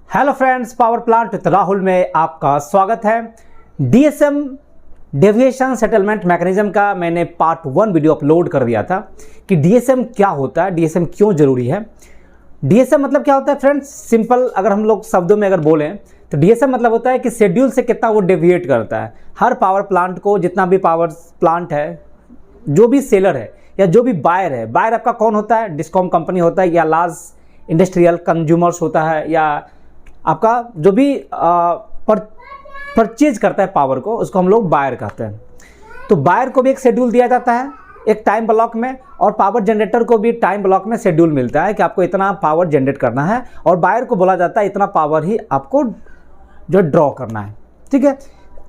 Hello friends, power plant with Rahul में आपका स्वागत है। डीएसएम डेविएशन सेटलमेंट मैकेनिज्म का मैंने पार्ट 1 वीडियो अपलोड कर दिया था कि डीएसएम क्या होता है, डीएसएम क्यों जरूरी है। डीएसएम मतलब क्या होता है फ्रेंड्स, सिंपल अगर हम लोग शब्दों में अगर बोलें तो डीएसएम मतलब होता है कि शेड्यूल से कितना वो डेविएट करता है। हर पावर प्लांट को, जितना भी पावर प्लांट है, जो भी सेलर है या जो भी बायर है, बायर आपका कौन होता है, डिस्कॉम कंपनी होता है या लार्ज इंडस्ट्रियल कंज्यूमर्स होता है, या आपका जो भी परचेज करता है पावर को, उसको हम लोग बायर कहते हैं। तो बायर को भी एक शेड्यूल दिया जाता है एक टाइम ब्लॉक में, और पावर जनरेटर को भी टाइम ब्लॉक में शेड्यूल मिलता है कि आपको इतना पावर जनरेट करना है, और बायर को बोला जाता है इतना पावर ही आपको जो ड्रॉ करना है। ठीक है,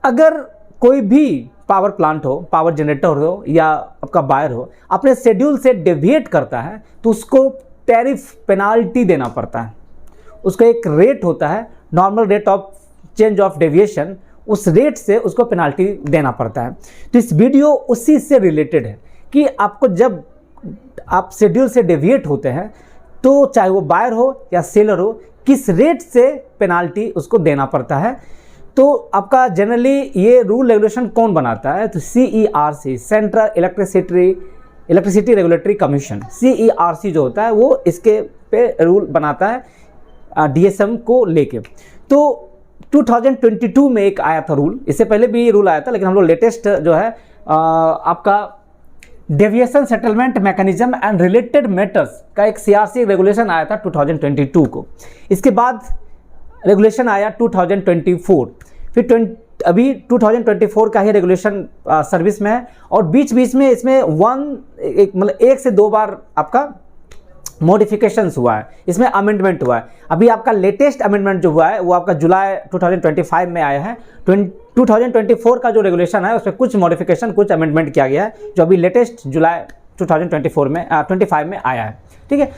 अगर कोई भी पावर प्लांट हो, पावर जनरेटर हो या आपका बायर हो, अपने शेड्यूल से डेविएट करता है तो उसको टैरिफ पेनाल्टी देना पड़ता है। उसका एक रेट होता है, normal rate of change of deviation, उस रेट से उसको पेनाल्टी देना पड़ता है। तो इस वीडियो उसी से रिलेटेड है कि आपको जब आप शेड्यूल से डेविएट होते हैं तो चाहे वो बायर हो या सेलर हो, किस रेट से पेनाल्टी उसको देना पड़ता है। तो आपका जनरली ये रूल रेगुलेशन कौन बनाता है, तो CERC, central electricity regulatory commission, CERC जो होता है वो इसके पे रूल बनाता है डीएसएम को लेके। तो 2022 में एक आया था रूल, इससे पहले भी ये रूल आया था, लेकिन हम लोग लेटेस्ट जो है आपका deviation settlement mechanism and related matters का एक CERC रेगुलेशन आया था 2022 को। इसके बाद रेगुलेशन आया 2024, फिर अभी 2024 का ही रेगुलेशन सर्विस में है, और बीच बीच में इसमें मतलब एक से दो बार आपका मॉडिफिकेशंस हुआ है, इसमें अमेंडमेंट हुआ है। अभी आपका लेटेस्ट अमेंडमेंट जो हुआ है वो आपका जुलाई 2025 में आया है। 2024 का जो रेगुलेशन है उसमें कुछ मॉडिफिकेशन, कुछ अमेंडमेंट किया गया है, जो अभी लेटेस्ट जुलाई 2025 में आया है। ठीक है,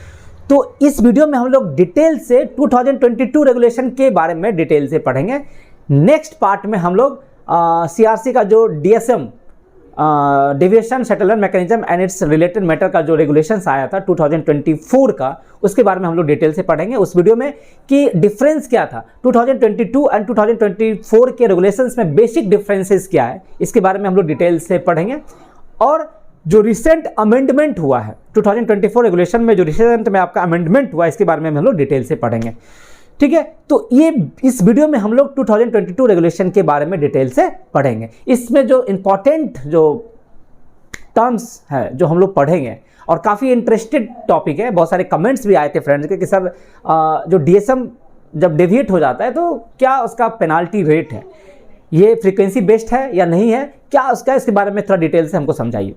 तो इस वीडियो में हम लोग डिटेल से 2022 रेगुलेशन के बारे में डिटेल से पढ़ेंगे। नेक्स्ट पार्ट में हम लोग CERC का जो DSM deviation settlement mechanism and it's related matter का जो रेगुलेशंस आया था 2024 का, उसके बारे में हम लोग डिटेल से पढ़ेंगे उस वीडियो में कि डिफरेंस क्या था 2022 एंड 2024 के रेगुलेशंस में, बेसिक डिफरेंसेस क्या है, इसके बारे में हम लोग डिटेल से पढ़ेंगे। और जो रिसेंट अमेंडमेंट हुआ है 2024 रेगुलेशन में, जो रिसेंट में आपका अमेंडमेंट हुआ है, इसके बारे में हम लोग डिटेल से पढ़ेंगे। ठीक है, तो ये इस वीडियो में हम लोग 2022 रेगुलेशन के बारे में डिटेल से पढ़ेंगे। इसमें जो इंपॉर्टेंट जो टर्म्स है जो हम लोग पढ़ेंगे, और काफ़ी इंटरेस्टेड टॉपिक है, बहुत सारे कमेंट्स भी आए थे फ्रेंड्स के कि सर जो डीएसएम जब डेविएट हो जाता है तो क्या उसका पेनाल्टी रेट है, ये फ्रीक्वेंसी बेस्ड है या नहीं है, क्या उसका, इसके बारे में थोड़ा डिटेल से हमको समझाइए।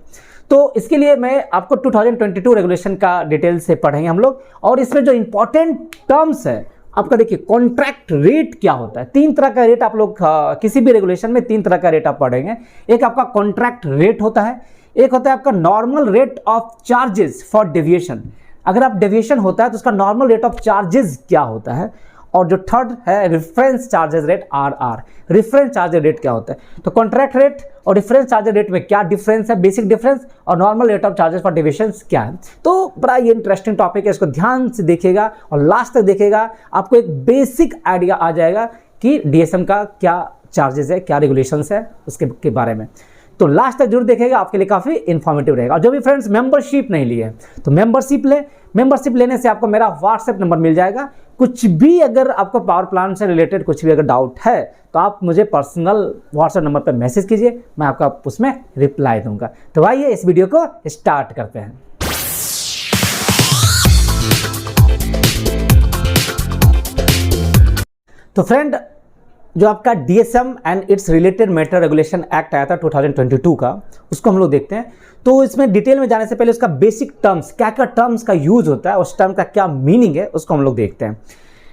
तो इसके लिए मैं आपको 2022 रेगुलेशन का डिटेल से पढ़ेंगे हम लोग। और इसमें जो इंपॉर्टेंट टर्म्स है आपका, देखिए कॉन्ट्रैक्ट रेट क्या होता है। 3 तरह का रेट आप लोग किसी भी रेगुलेशन में 3 तरह का रेट आप पढ़ेंगे। एक आपका कॉन्ट्रैक्ट रेट होता है, एक होता है आपका normal rate of charges for deviation. अगर आप डेविएशन होता है तो उसका नॉर्मल रेट ऑफ चार्जेस क्या होता है, और जो थर्ड है reference charges rate, RR। Reference charges rate क्या होता है, तो कॉन्ट्रैक्ट रेट और रेफरेंस चार्जेस रेट में क्या डिफरेंस है, बेसिक डिफरेंस, और normal rate of charges for deviation क्या है। तो बड़ा ये इंटरेस्टिंग टॉपिक है, इसको ध्यान से देखिएगा और लास्ट तक देखिएगा, आपको एक बेसिक आइडिया आ जाएगा कि डीएसएम का क्या चार्जेस है, क्या रेगुलेशंस है उसके बारे में। तो लास्ट तक जरूर देखेगा, आपके लिए काफ़ी इन्फॉर्मेटिव रहेगा। और जो भी फ्रेंड्स मेंबरशिप नहीं लिए तो मेंबरशिप ले, मेंबरशिप लेने से आपको मेरा व्हाट्सएप नंबर मिल जाएगा। कुछ भी अगर आपको पावर प्लांट से रिलेटेड कुछ भी अगर डाउट है तो आप मुझे पर्सनल व्हाट्सएप नंबर पर मैसेज कीजिए, मैं आपका उसमें रिप्लाई दूंगा। तो आइए इस वीडियो को स्टार्ट करते हैं। तो फ्रेंड, जो आपका DSM and it's related matter regulation act आया था 2022 का, उसको हम लोग देखते हैं। तो इसमें डिटेल में जाने से पहले उसका बेसिक टर्म्स, क्या क्या टर्म्स का यूज होता है, उस टर्म का क्या मीनिंग है, उसको हम लोग देखते हैं।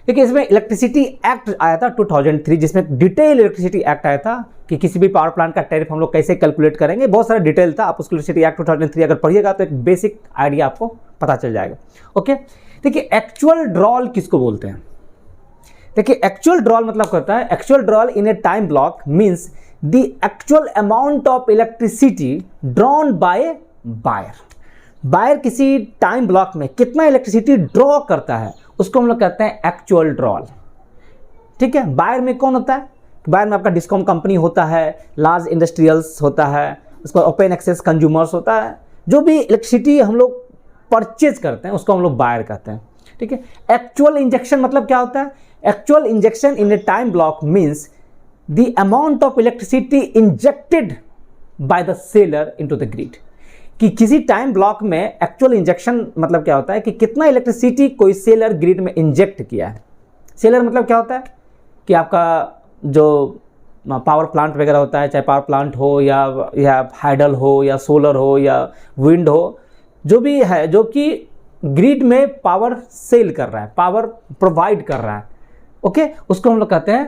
देखिए, इसमें इलेक्ट्रिसिटी एक्ट आया था 2003, जिसमें डिटेल इलेक्ट्रिसिटी एक्ट आया था कि किसी भी पावर प्लांट का टैरिफ हम लोग कैसे कैलकुलेट करेंगे, बहुत सारा डिटेल था। आप उसको इलेक्ट्रिसिटी एक्ट 2003 अगर पढ़िएगा तो एक बेसिक आइडिया आपको पता चल जाएगा। ओके, देखिए एक्चुअल ड्रॉल किसको बोलते हैं। देखिए एक्चुअल ड्रॉल मतलब करता है, actual drawal in a time block means the actual amount of electricity drawn by buyer. Buyer किसी टाइम ब्लॉक में कितना इलेक्ट्रिसिटी ड्रॉ करता है उसको हम लोग कहते हैं एक्चुअल ड्रॉल। ठीक है। बायर में कौन होता है? बायर में आपका डिस्कॉम कंपनी होता है, लार्ज इंडस्ट्रियल्स होता है, उसको ओपन एक्सेस कंज्यूमर्स होता है। जो भी इलेक्ट्रिसिटी हम लोग परचेज करते हैं उसको हम लोग बायर कहते हैं, ठीक है। एक्चुअल इंजेक्शन मतलब क्या होता है? Actual injection in a time block means the amount of electricity injected by the seller into the grid. कि किसी टाइम ब्लॉक में एक्चुअल इंजेक्शन मतलब क्या होता है कि कितना इलेक्ट्रिसिटी कोई सेलर ग्रिड में इंजेक्ट किया है। सेलर मतलब क्या होता है कि आपका जो पावर प्लांट वगैरह होता है, चाहे पावर प्लांट हो या हाइडल हो या सोलर हो या विंड हो, जो भी है जो कि ग्रिड में पावर सेल कर रहा है, पावर प्रोवाइड कर रहा है, ओके, उसको हम लोग कहते हैं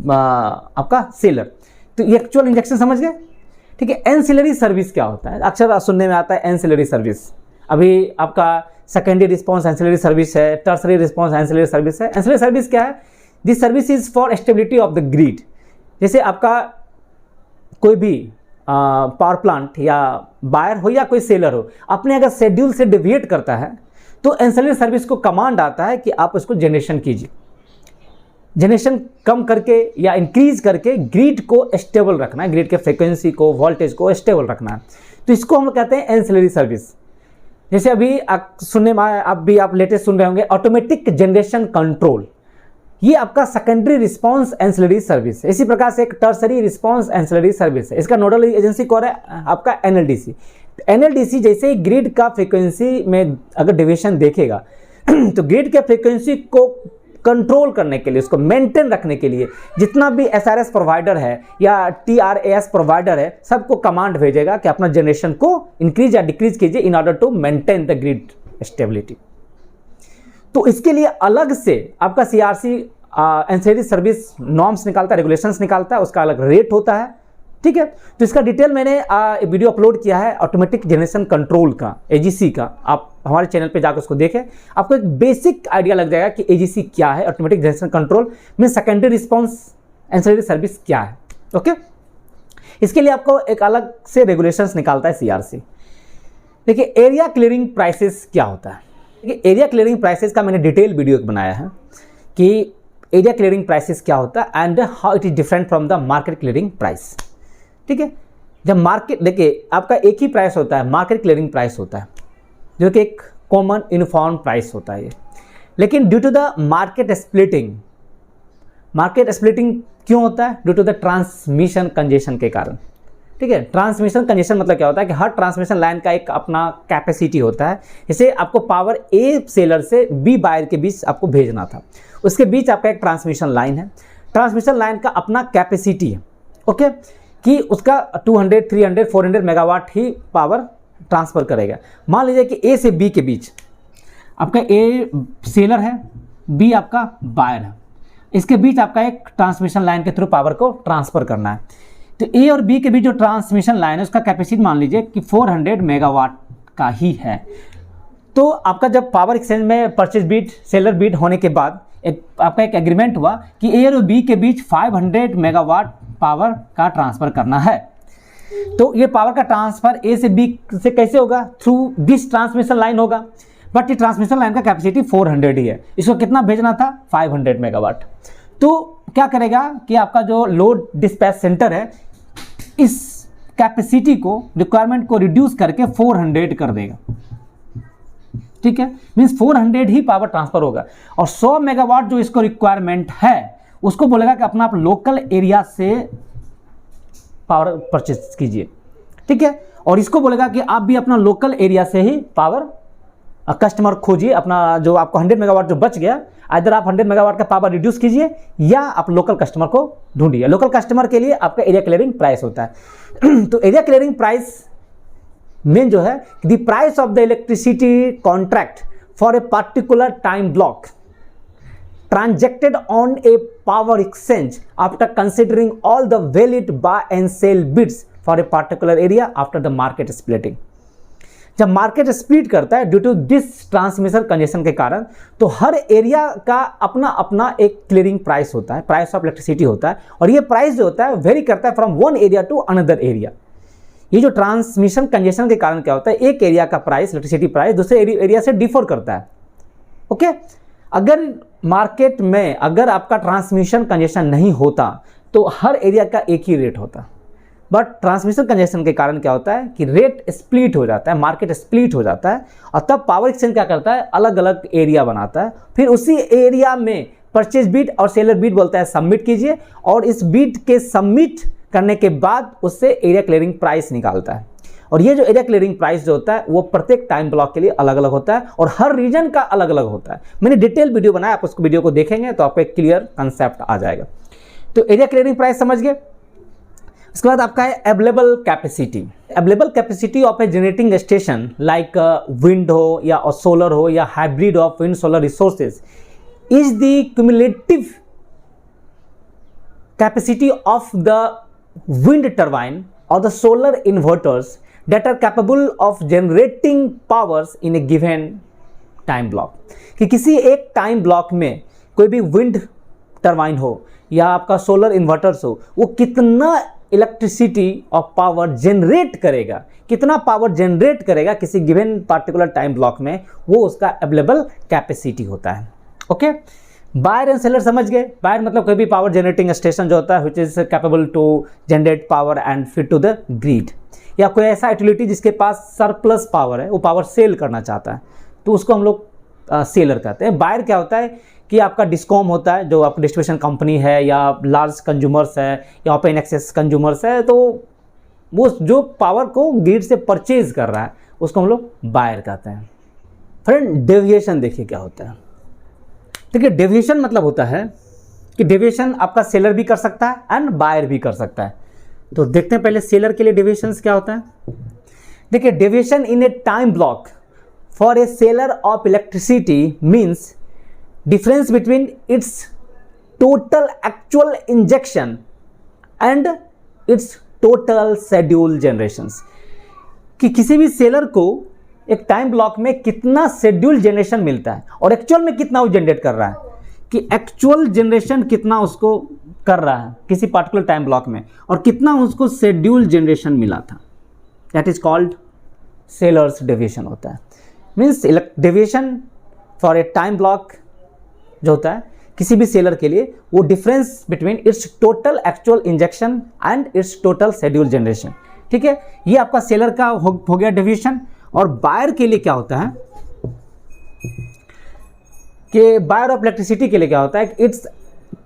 आपका सेलर। तो ये एक्चुअल इंजेक्शन समझ गए, ठीक है। एंसिलरी सर्विस क्या होता है? अक्सर सुनने में आता है एंसिलरी सर्विस। अभी आपका सेकेंडरी रिस्पॉन्स एंसिलरी सर्विस है, टर्सरी रिस्पॉन्स एंसिलरी सर्विस है। एंसिलरी सर्विस क्या है? This service is for stability of the grid. जैसे आपका कोई भी पावर प्लांट या बायर हो या कोई सेलर हो, अपने अगर शेड्यूल से डिविएट करता है तो एंसिलरी सर्विस को कमांड आता है कि आप उसको जनरेशन कीजिए, जनरेशन कम करके या इंक्रीज करके ग्रिड को स्टेबल रखना है, ग्रिड के फ्रीक्वेंसी को, वोल्टेज को स्टेबल रखना है। तो इसको हम लोग कहते हैं एंसिलरी सर्विस। जैसे अभी सुनने में आप लेटेस्ट सुन रहे होंगे ऑटोमेटिक जनरेशन कंट्रोल, ये आपका सेकेंडरी रिस्पांस एंसिलरी सर्विस है। इसी प्रकार से एक टर्सरी रिस्पांस एंसिलरी सर्विस है। इसका नोडल एजेंसी कौन है? आपका एनएलडीसी। एनएलडीसी जैसे ग्रिड का फ्रीक्वेंसी में अगर डिविएशन देखेगा तो ग्रिड के फ्रीक्वेंसी को कंट्रोल करने के लिए, उसको मेंटेन रखने के लिए जितना भी एसआरएस प्रोवाइडर है या टीआरएएस प्रोवाइडर है, सबको कमांड भेजेगा कि अपना जनरेशन को इंक्रीज या डिक्रीज कीजिए in order to maintain the grid stability. तो इसके लिए अलग से आपका सीआरसी एंसिलरी सर्विस नॉर्म्स निकालता है, रेगुलेशंस निकालता है, उसका अलग रेट होता है, ठीक है। तो इसका डिटेल मैंने वीडियो अपलोड किया है ऑटोमेटिक जनरेशन कंट्रोल का, एजीसी का। आप हमारे चैनल पे जाकर उसको देखें, आपको एक बेसिक आइडिया लग जाएगा कि एजीसी क्या है, ऑटोमेटिक जनरेशन कंट्रोल में सेकेंडरी रिस्पांस एंसिलरी सर्विस क्या है, ओके। इसके लिए आपको एक अलग से रेगुलेशंस निकालता है सीआरसी। देखिए एरिया क्लियरिंग प्राइसेस क्या होता है। देखिए एरिया क्लियरिंग प्राइसेस का मैंने डिटेल वीडियो बनाया है कि एरिया क्लियरिंग प्राइसेस क्या होता है and how it is different from the market clearing price, ठीक है। जब मार्केट, देखिए आपका एक ही प्राइस होता है, मार्केट क्लियरिंग प्राइस होता है, जो कि एक कॉमन यूनिफॉर्म प्राइस होता है ये। लेकिन due to the market splitting क्यों होता है? Due to the transmission congestion के कारण, ठीक है। ट्रांसमिशन कंजेशन मतलब क्या होता है कि हर ट्रांसमिशन लाइन का एक अपना कैपेसिटी होता है। जैसे आपको पावर ए सेलर से बी बायर के बीच आपको भेजना था, उसके बीच आपका एक ट्रांसमिशन लाइन है। ट्रांसमिशन लाइन का अपना कैपेसिटी है, ओके, कि उसका 200, 300, 400 मेगावाट ही पावर ट्रांसफ़र करेगा। मान लीजिए कि ए से बी के बीच आपका ए सेलर है, बी आपका बायर है, इसके बीच आपका एक ट्रांसमिशन लाइन के थ्रू पावर को ट्रांसफ़र करना है। तो ए और बी के बीच जो ट्रांसमिशन लाइन है उसका कैपेसिटी मान लीजिए कि 400 मेगावाट का ही है। तो आपका जब पावर एक्सचेंज में परचेज बीट, सेलर बीट होने के बाद आपका एक एग्रीमेंट हुआ कि ए और बी के बीच 500 मेगावाट पावर का ट्रांसफ़र करना है। तो ये पावर का ट्रांसफ़र ए से बी से कैसे होगा? थ्रू दिस ट्रांसमिशन लाइन होगा। बट ये ट्रांसमिशन लाइन का कैपेसिटी 400 ही है, इसको कितना भेजना था? 500 मेगावाट। तो क्या करेगा कि आपका जो लोड डिस्पैच सेंटर है इस कैपेसिटी को, रिक्वायरमेंट को रिड्यूस करके 400 कर देगा, ठीक है। मीन्स 400 ही पावर ट्रांसफर होगा और 100 मेगावाट जो इसको रिक्वायरमेंट है उसको बोलेगा कि अपना आप लोकल एरिया से पावर परचेज कीजिए, ठीक है। और इसको बोलेगा कि आप भी अपना लोकल एरिया से ही पावर कस्टमर खोजिए। अपना जो आपको 100 मेगावाट जो बच गया, इधर आप 100 मेगावाट का पावर रिड्यूस कीजिए या आप लोकल कस्टमर को ढूंढिए। लोकल कस्टमर के लिए आपका एरिया क्लियरिंग प्राइस होता है। तो एरिया क्लियरिंग प्राइस मेन जो है, the price of the electricity contract for a particular time block transacted on a power exchange after considering all the valid buy and sell bids for a particular area after the market splitting। जब market split करता है due to this transmission congestion के कारण, तो हर area का अपना अपना एक क्लियरिंग प्राइस होता है, प्राइस ऑफ इलेक्ट्रिसिटी होता है। और ये प्राइस जो होता है वेरी करता है from one area to another area. ये जो ट्रांसमिशन कंजेशन के कारण क्या होता है, एक एरिया का प्राइस, इलेक्ट्रिसिटी प्राइस दूसरे एरिया से डिफर करता है, ओके। अगर मार्केट में अगर आपका ट्रांसमिशन कंजेशन नहीं होता तो हर एरिया का एक ही रेट होता, बट ट्रांसमिशन कंजेशन के कारण क्या होता है कि रेट स्प्लिट हो जाता है, मार्केट स्प्लिट हो जाता है, और तब पावर एक्सचेंज क्या करता है, अलग अलग एरिया बनाता है, फिर उसी एरिया में परचेज बिड और सेलर बिड बोलता है सबमिट कीजिए, और इस बिड के सबमिट करने के बाद उससे एरिया क्लियरिंग प्राइस निकालता है। और ये जो एरिया क्लियरिंग प्राइस जो होता है वो प्रत्येक टाइम ब्लॉक के लिए अलग अलग होता है और हर रीजन का अलग अलग होता है। मैंने डिटेल वीडियो बनाया, आप उसको वीडियो को देखेंगे तो आपको एक क्लियर कंसेप्ट आ जाएगा। तो एरिया क्लियरिंग प्राइस समझ गए। उसके बाद आपका है available capacity. Available capacity of A generating station like wind हो या सोलर हो या hybrid of wind solar resources is the cumulative capacity of the wind turbine or the solar inverters that are capable of generating powers in a given time block। कि किसी एक time block में कोई भी wind turbine हो या आपका solar inverters हो, वो कितना इलेक्ट्रिसिटी और पावर जनरेट करेगा, कितना पावर जनरेट करेगा किसी गिवन पार्टिकुलर टाइम ब्लॉक में, वो उसका अवेलेबल कैपेसिटी होता है। ओके, बायर एंड सेलर समझ गए। बायर मतलब कोई भी पावर जनरेटिंग स्टेशन जो होता है which is capable to generate power and fit to the grid, या कोई ऐसा यूटिलिटी जिसके पास सरप्लस पावर है, वो पावर सेल करना चाहता है, तो उसको हम लोग सेलर कहते हैं। बायर क्या होता है कि आपका डिस्कॉम होता है, जो आपका डिस्ट्रीब्यूशन कंपनी है या लार्ज कंज्यूमर्स है या ओपन एक्सेस कंज्यूमर्स है, तो वो जो पावर को ग्रिड से परचेज कर रहा है उसको हम लोग बायर कहते हैं। फ्रेंड, डेविएशन देखिए क्या होता है। देखिए, डेविएशन मतलब होता है कि डेविएशन आपका सेलर भी कर सकता है एंड बायर भी कर सकता है। तो देखते हैं पहले सेलर के लिए डेविएशन क्या होता है। देखिए, deviation in a time block for A seller of electricity means difference between its total actual injection and its total schedule generations. कि किसी भी सेलर को एक टाइम ब्लॉक में कितना शेड्यूल जनरेशन मिलता है और एक्चुअल में कितना वो जनरेट कर रहा है, कि एक्चुअल जनरेशन कितना उसको कर रहा है किसी पार्टिकुलर टाइम ब्लॉक में और कितना उसको शेड्यूल जनरेशन मिला था, that is called sellers deviation होता है। Means deviation for a time block जो होता है किसी भी सेलर के लिए, वो difference between its total actual injection and its total schedule generation. ठीक है, ये आपका सेलर का हो गया डेविएशन। और बायर के लिए क्या होता है कि बायर ऑफ इलेक्ट्रिसिटी के लिए क्या होता है, its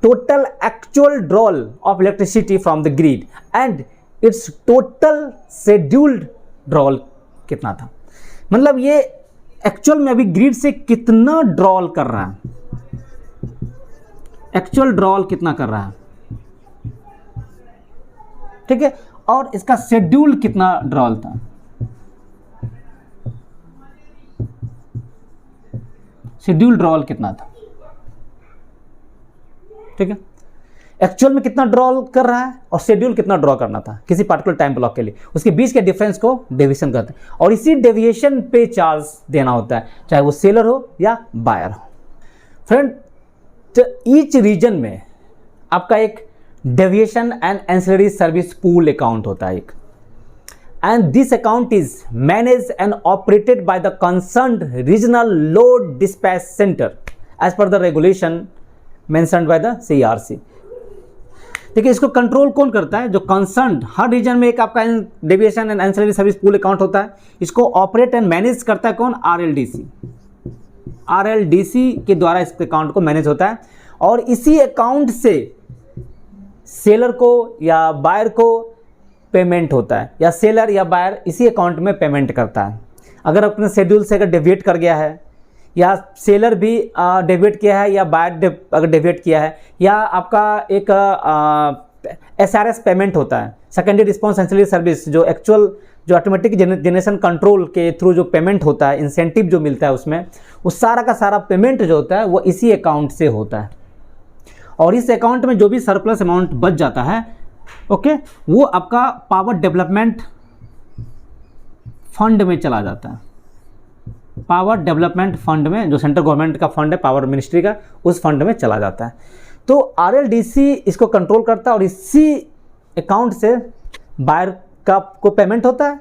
total actual drawal of electricity from the grid and its total scheduled drawal कितना था। मतलब ये एक्चुअल में अभी ग्रिड से कितना ड्रॉल कर रहा है, एक्चुअल ड्रॉल कितना कर रहा है, ठीक है, और इसका शेड्यूल कितना ड्रॉल था, शेड्यूल ड्रॉल कितना था। ठीक है, एक्चुअल में कितना ड्रॉल कर रहा है और शेड्यूल कितना ड्रॉ करना था किसी पार्टिकुलर टाइम ब्लॉक के लिए, उसके बीच के डिफरेंस को डेविएशन कहते हैं। और इसी डेविएशन पे चार्ज देना होता है, चाहे वो सेलर हो या बायर हो। फ्रेंड, तो ईच रीजन में आपका एक deviation and ancillary service pool account होता है एक, and this account is managed and operated by the concerned regional load dispatch center as per the regulation mentioned by the CERC। देखिए, इसको control कौन करता है, जो कंसर्न्ड हर रीजन में एक आपका deviation and ancillary service pool account होता है, इसको ऑपरेट एंड मैनेज करता है कौन, RLDC के द्वारा इस अकाउंट को मैनेज होता है। और इसी अकाउंट से सेलर को या बायर को पेमेंट होता है, या सेलर या बायर इसी अकाउंट में पेमेंट करता है। अगर अपने शेड्यूल से अगर डेविएट कर गया है, या सेलर भी डेविएट किया है या बायर अगर डेविएट किया है, या आपका एक SRS पेमेंट होता है, सेकेंडरी रिस्पॉन्स एंसिलरी सर्विस, जो एक्चुअल जो ऑटोमेटिक जनरेशन कंट्रोल के थ्रू जो पेमेंट होता है, इंसेंटिव जो मिलता है उसमें, उस सारा का सारा पेमेंट जो होता है वो इसी अकाउंट से होता है। और इस अकाउंट में जो भी सरप्लस अमाउंट बच जाता है, ओके, वो आपका पावर डेवलपमेंट फंड में चला जाता है। पावर डेवलपमेंट फंड में, जो सेंट्रल गवर्नमेंट का फंड है, पावर मिनिस्ट्री का, उस फंड में चला जाता है। तो RLDC इसको कंट्रोल करता है और इसी अकाउंट से बायर का को पेमेंट होता है,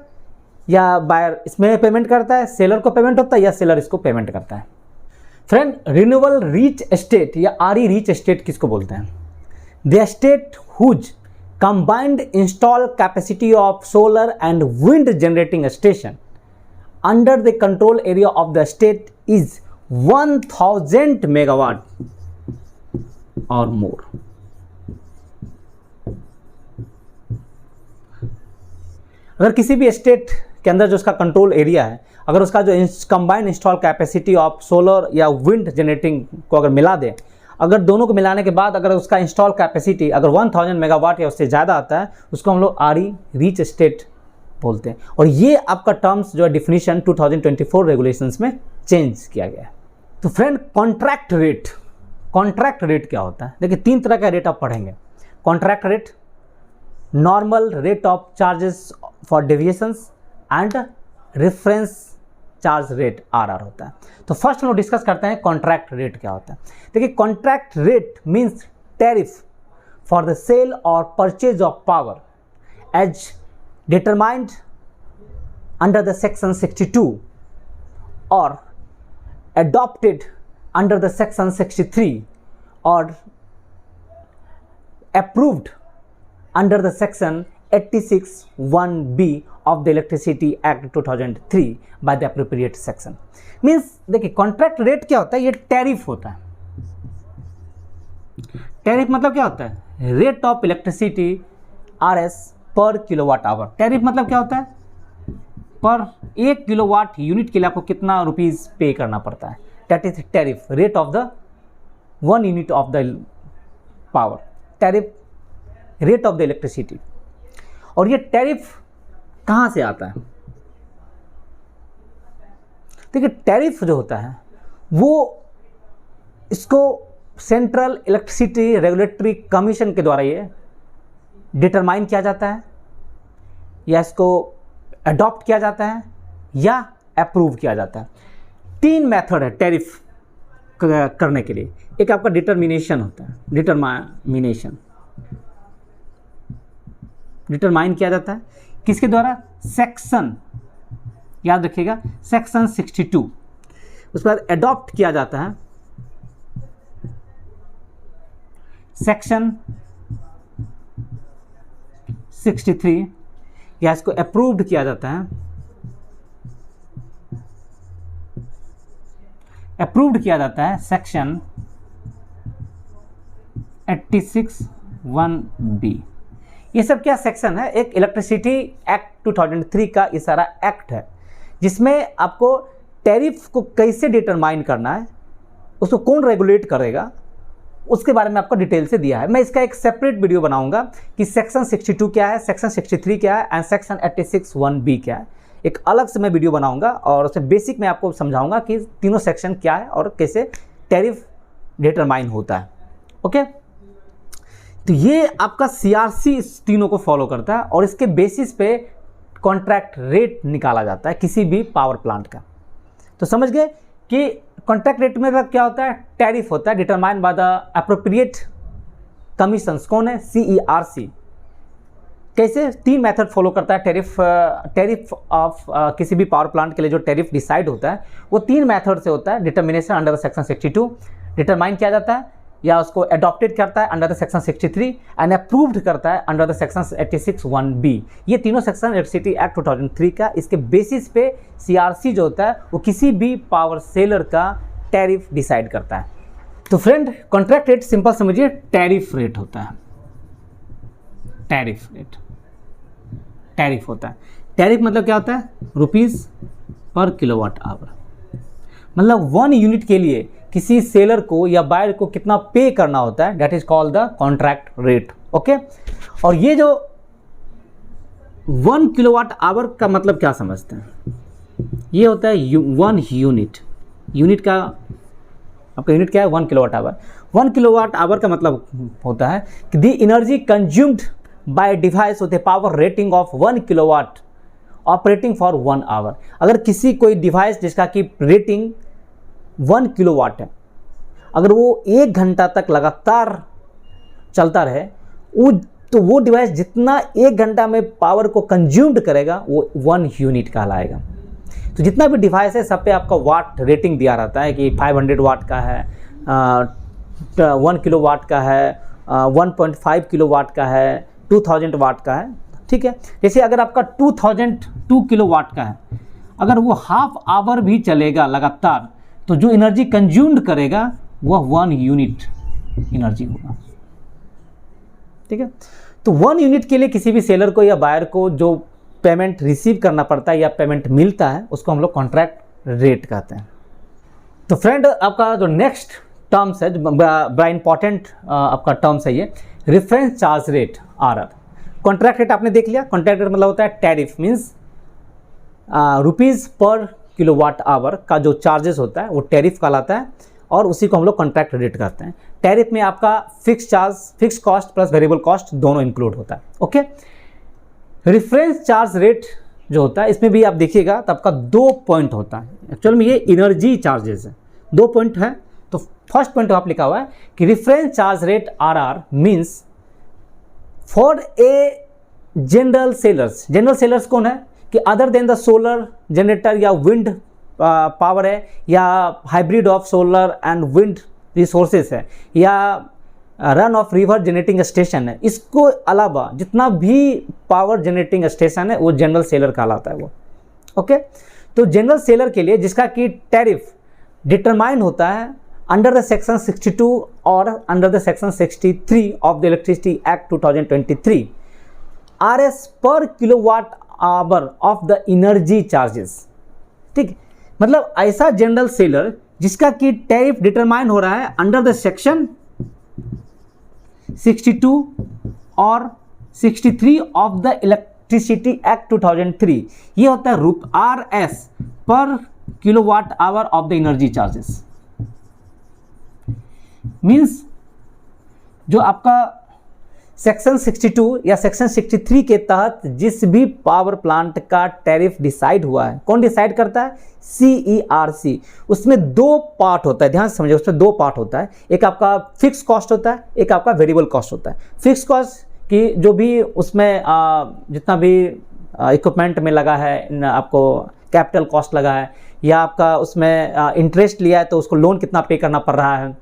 या बायर इसमें पेमेंट करता है, सेलर को पेमेंट होता है, या सेलर इसको पेमेंट करता है। फ्रेंड, रिन्यूएबल रीच स्टेट या आरई रीच स्टेट किसको बोलते हैं? The state whose combined install capacity of solar and wind generating station under the control area of the state is 1000 megawatt or more. अगर किसी भी स्टेट के अंदर जो उसका कंट्रोल एरिया है, अगर उसका जो combined install capacity of solar या विंड जनरेटिंग को अगर मिला दे, अगर दोनों को मिलाने के बाद अगर उसका इंस्टॉल कैपेसिटी अगर 1000 मेगावाट या उससे ज़्यादा आता है, उसको हम लोग आरई रीच स्टेट बोलते हैं। और ये आपका टर्म्स जो है डिफिनीशन 2024 रेगुलेशंस में चेंज किया गया है। तो फ्रेंड, कॉन्ट्रैक्ट रेट क्या होता है? देखिए, 3 तरह का रेट आप पढ़ेंगे। Contract rate, normal rate of charges for deviations and reference charge rate RR होता है। तो फर्स्ट हम लोग डिस्कस करते हैं कॉन्ट्रैक्ट रेट क्या होता है। देखिए, contract rate means tariff for the sale और purchase of power as determined under the section 62 और adopted under the section 63 or approved under the section 86(1)(b of the Electricity Act 2003 by the appropriate section। Means देखिए, contract rate क्या होता है? ये tariff होता है। Tariff मतलब क्या होता है? रेट ऑफ इलेक्ट्रिसिटी RS पर किलोवाट आवर। टैरिफ मतलब क्या होता है? पर 1 किलोवाट यूनिट के लिए आपको कितना रुपीस पे करना पड़ता है। That is tariff, rate of the 1 unit of the power. Tariff, rate of the electricity. और ये टैरिफ कहाँ से आता है? देखिए, टैरिफ जो होता है वो इसको सेंट्रल इलेक्ट्रिसिटी रेगुलेटरी कमीशन के द्वारा ये डिटरमाइन किया जाता है, या इसको अडॉप्ट किया जाता है, या अप्रूव किया जाता है। 3 मेथड है टैरिफ करने के लिए। एक आपका डिटरमिनेशन होता है, डिटरमाइन किया जाता है किसके द्वारा? सेक्शन, याद रखिएगा, सेक्शन 62। उसके बाद अडॉप्ट किया जाता है सेक्शन 63, या इसको अप्रूव्ड किया जाता है, अप्रूव्ड किया जाता है सेक्शन 86(1)(b। ये सब क्या सेक्शन है? एक इलेक्ट्रिसिटी एक्ट 2003 का ये सारा एक्ट है, जिसमें आपको टैरिफ को कैसे डिटरमाइन करना है, उसको कौन रेगुलेट करेगा, उसके बारे में आपको डिटेल से दिया है। मैं इसका एक सेपरेट वीडियो बनाऊंगा कि सेक्शन 62 क्या है, सेक्शन 63 क्या है एंड सेक्शन 86(1)(b क्या है। एक अलग से मैं वीडियो बनाऊंगा और उसमें बेसिक में आपको समझाऊंगा कि तीनों सेक्शन क्या है और कैसे टैरिफ डिटरमाइन होता है। ओके, तो ये आपका CRC इस तीनों को फॉलो करता है और इसके बेसिस पे कॉन्ट्रैक्ट रेट निकाला जाता है किसी भी पावर प्लांट का। तो समझ गए कि कॉन्ट्रैक्ट रेट में क्या होता है? टैरिफ होता है determine by the appropriate commissions. कौन है? CERC। कैसे? 3 मेथड फॉलो करता है टैरिफ ऑफ किसी भी पावर प्लांट के लिए जो टैरिफ डिसाइड होता है वो 3 मेथड से होता है। Determination under the section 62, determine किया जाता है, या उसको अडॉप्टेड करता है under the section 63 and approved करता है अंडर द सेक्शन 86(1)(b। ये तीनों सेक्शन इलेक्ट्रिसिटी एक्ट 2003 का, इसके बेसिस पे CRC जो होता है वो किसी भी पावर सेलर का टैरिफ डिसाइड करता है। तो फ्रेंड, कॉन्ट्रैक्ट रेट सिंपल समझिए टैरिफ रेट होता है। टैरिफ रेट, टैरिफ होता है। टैरिफ मतलब क्या होता है? रुपीस पर किलोवाट आवर। मतलब 1 यूनिट के लिए किसी सेलर को या बायर को कितना पे करना होता है, that is called the contract rate. Okay, और ये जो 1 किलोवाट आवर का मतलब क्या समझते हैं? ये होता है 1 यूनिट। यूनिट का आपका यूनिट क्या है? 1 किलोवाट आवर। 1 किलोवाट आवर का मतलब होता है कि the energy consumed by device with a power rating of 1 kilowatt operating for 1 hour. अगर किसी कोई डिवाइस जिसका कि रेटिंग 1 किलोवाट है, अगर वो 1 घंटा तक लगातार चलता रहे, तो वो डिवाइस जितना 1 घंटा में पावर को कंज्यूम्ड करेगा वो 1 यूनिट कहलाएगा। तो जितना भी डिवाइस है सब पे आपका वाट रेटिंग दिया रहता है कि 500 वाट का है, 1 किलो वाट का है, 1.5 किलो वाट का है, 2000 वाट का है। ठीक है, जैसे अगर आपका 2 किलो वाट का है, अगर वो हाफ आवर भी चलेगा लगातार तो जो एनर्जी कंज्यूम्ड करेगा वह 1 यूनिट एनर्जी होगा। ठीक है, तो 1 यूनिट के लिए किसी भी सेलर को या बायर को जो पेमेंट रिसीव करना पड़ता है या पेमेंट मिलता है उसको हम लोग कॉन्ट्रैक्ट रेट कहते हैं। तो फ्रेंड, आपका जो नेक्स्ट टर्म्स है, बड़ा इंपॉर्टेंट आपका टर्म्स है ये, reference charge rate RR। Contract rate आपने देख लिया, कॉन्ट्रैक्ट रेट मतलब होता है टैरिफ, मीन्स रुपीज़ पर किलोवाट आवर का जो चार्जेस होता है वो टैरिफ कहलाता है और उसी को हम लोग कॉन्ट्रैक्ट रेट कहते हैं। टैरिफ में आपका fix charge, fix cost plus variable cost दोनों इंक्लूड होता है। ओके, रेफरेंस चार्ज रेट जो होता है इसमें भी आप देखिएगा तो आपका 2 पॉइंट होता है। एक्चुअल में ये एनर्जी चार्जेस है, 2 पॉइंट है। तो फर्स्ट पॉइंट आप लिखा हुआ है कि reference charge rate RR means for a general sellers. General sellers कौन है कि other than the solar generator या विंड पावर है या hybrid of solar and wind resources है या run of river generating station है, इसको अलावा जितना भी पावर जनरेटिंग स्टेशन है वो जनरल सेलर कहलाता है वो। ओके, तो जनरल सेलर के लिए जिसका कि टैरिफ डिटरमाइन होता है अंडर द सेक्शन 62 और under the section 63 of the electricity act 2023, RS पर kilowatt hour of the energy charges. ठीक, मतलब ऐसा जनरल सेलर जिसका कि टैरिफ डिटरमाइन हो रहा है अंडर द सेक्शन 62 और 63 ऑफ द इलेक्ट्रिसिटी एक्ट 2003, ये होता है RS पर kilowatt hour of the energy charges. Means जो आपका सेक्शन 62 या सेक्शन 63 के तहत जिस भी पावर प्लांट का टैरिफ डिसाइड हुआ है, कौन डिसाइड करता है? CERC। उसमें 2 पार्ट होता है, ध्यान से समझिए, उसमें 2 पार्ट होता है। एक आपका फिक्स कॉस्ट होता है, एक आपका वेरिएबल कॉस्ट होता है। फिक्स कॉस्ट की जो भी उसमें जितना भी इक्विपमेंट में लगा है, आपको कैपिटल कॉस्ट लगा है या आपका उसमें इंटरेस्ट लिया है तो उसको लोन कितना पे करना पड़ रहा है,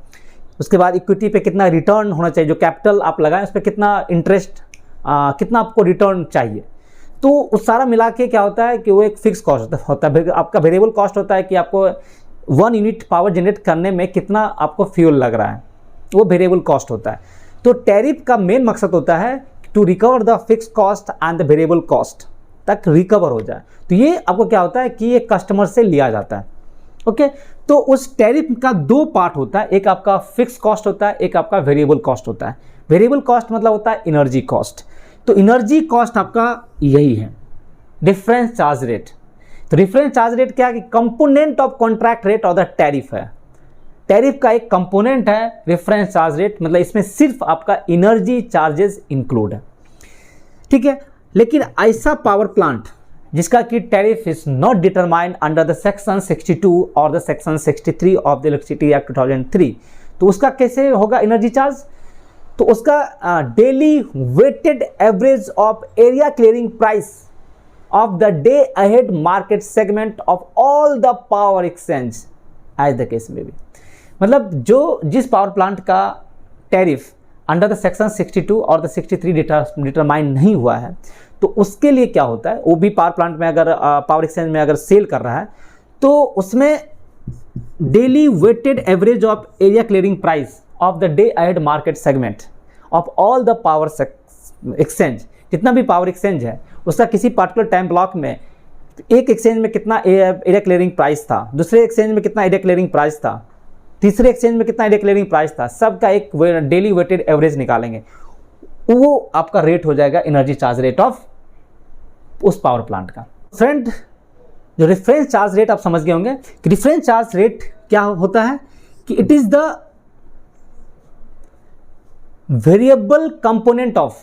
उसके बाद इक्विटी पे कितना रिटर्न होना चाहिए, जो कैपिटल आप लगाएं उस पर कितना इंटरेस्ट, कितना आपको रिटर्न चाहिए, तो उस सारा मिला के क्या होता है कि वो एक फिक्स कॉस्ट होता है। आपका वेरिएबल कॉस्ट होता है कि आपको 1 यूनिट पावर जनरेट करने में कितना आपको फ्यूल लग रहा है, वो वेरिएबल कॉस्ट होता है। तो टैरिफ का मेन मकसद होता है to recover the fix cost and the variable cost तक रिकवर हो जाए। तो ये आपको क्या होता है कि ये कस्टमर से लिया जाता है। ओके, तो उस टैरिफ का 2 पार्ट होता है, एक आपका फिक्स कॉस्ट होता है, एक आपका वेरिएबल कॉस्ट होता है। वेरिएबल कॉस्ट मतलब होता है एनर्जी कॉस्ट। तो एनर्जी कॉस्ट आपका यही है, डिफरेंस चार्ज रेट। तो डिफरेंस चार्ज रेट क्या है कि कंपोनेंट ऑफ कॉन्ट्रैक्ट रेट और द टैरिफ है। टैरिफ का एक कंपोनेंट है रेफरेंस चार्ज रेट, मतलब इसमें सिर्फ आपका एनर्जी चार्जेस इंक्लूड है। ठीक है, लेकिन ऐसा पावर प्लांट जिसका कि tariff is not determined under the section 62 और the section 63 of the electricity act 2003, तो उसका कैसे होगा एनर्जी चार्ज? तो उसका daily weighted average of area clearing price of the day ahead market segment of all the power exchange as the case में भी, मतलब जो जिस पावर प्लांट का टैरिफ अंडर द सेक्शन 62 और द 63 डिटरमाइन नहीं हुआ है, तो उसके लिए क्या होता है, वो भी पावर प्लांट में अगर पावर एक्सचेंज में अगर सेल कर रहा है तो उसमें daily weighted average of area clearing price of the day ahead market segment of all the power exchange, जितना भी पावर एक्सचेंज है उसका किसी पर्टिकुलर टाइम ब्लॉक में एक एक्सचेंज में कितना एरिया क्लियरिंग प्राइस था, दूसरे एक्सचेंज में कितना एरिया क्लियरिंग प्राइस था, तीसरे एक्सचेंज में कितना एरिया क्लियरिंग प्राइस था, सबका एक डेली वेटेड एवरेज निकालेंगे, वो आपका रेट हो जाएगा एनर्जी चार्ज रेट ऑफ उस पावर प्लांट का। फ्रेंड, जो रेफरेंस चार्ज रेट आप समझ गए होंगे कि रेफरेंस चार्ज रेट क्या होता है कि it is the variable component of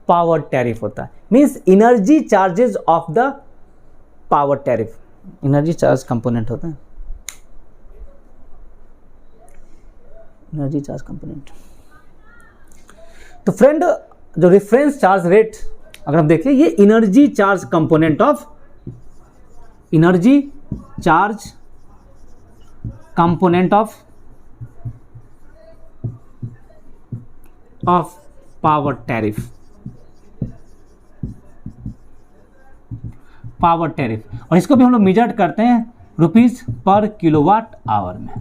power tariff होता है, means energy charges of the power tariff, energy charge component होता है, एनर्जी चार्ज कंपोनेंट। तो फ्रेंड, जो रेफरेंस चार्ज रेट अगर हम देखें, ये energy charge component of energy charge component of power tariff, power tariff, और इसको भी हम लोग मेजर करते हैं रुपीज पर किलोवाट आवर में।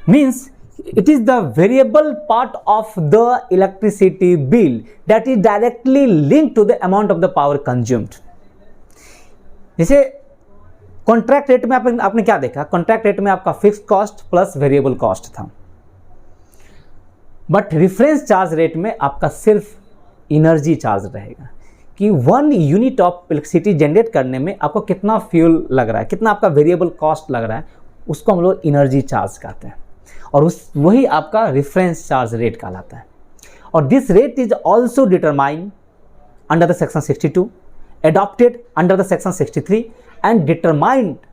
Means it is the variable part of the electricity bill that is directly linked to the amount of the power consumed। जैसे contract rate में आपने क्या देखा, कॉन्ट्रैक्ट रेट में आपका fix cost plus variable cost था, but reference charge rate में आपका सिर्फ एनर्जी चार्ज रहेगा कि 1 यूनिट ऑफ इलेक्ट्रिसिटी जनरेट करने में आपको कितना फ्यूल लग रहा है, कितना आपका वेरिएबल कॉस्ट लग रहा है, उसको हम लोग एनर्जी चार्ज कहते हैं, और वही आपका रेफरेंस चार्ज रेट कहलाता है। और this rate is also determine under the section 62, adopted under the section 63 and determined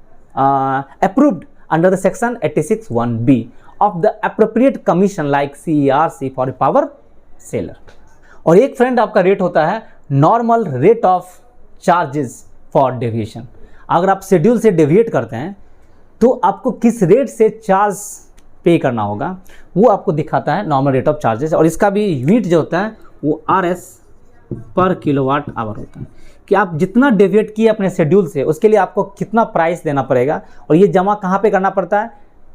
approved under the section 86(1)(b) of the appropriate commission like CERC for a power seller। और एक friend आपका rate होता है normal rate of charges for deviation. अगर आप schedule से deviate करते हैं तो आपको किस रेट से चार्ज पे करना होगा वो आपको दिखाता है नॉर्मल रेट ऑफ चार्जेस, और इसका भी यूनिट जो होता है वो RS पर किलोवाट आवर होता है कि आप जितना डेविएट किए अपने शेड्यूल से उसके लिए आपको कितना प्राइस देना पड़ेगा, और ये जमा कहाँ पे करना पड़ता है,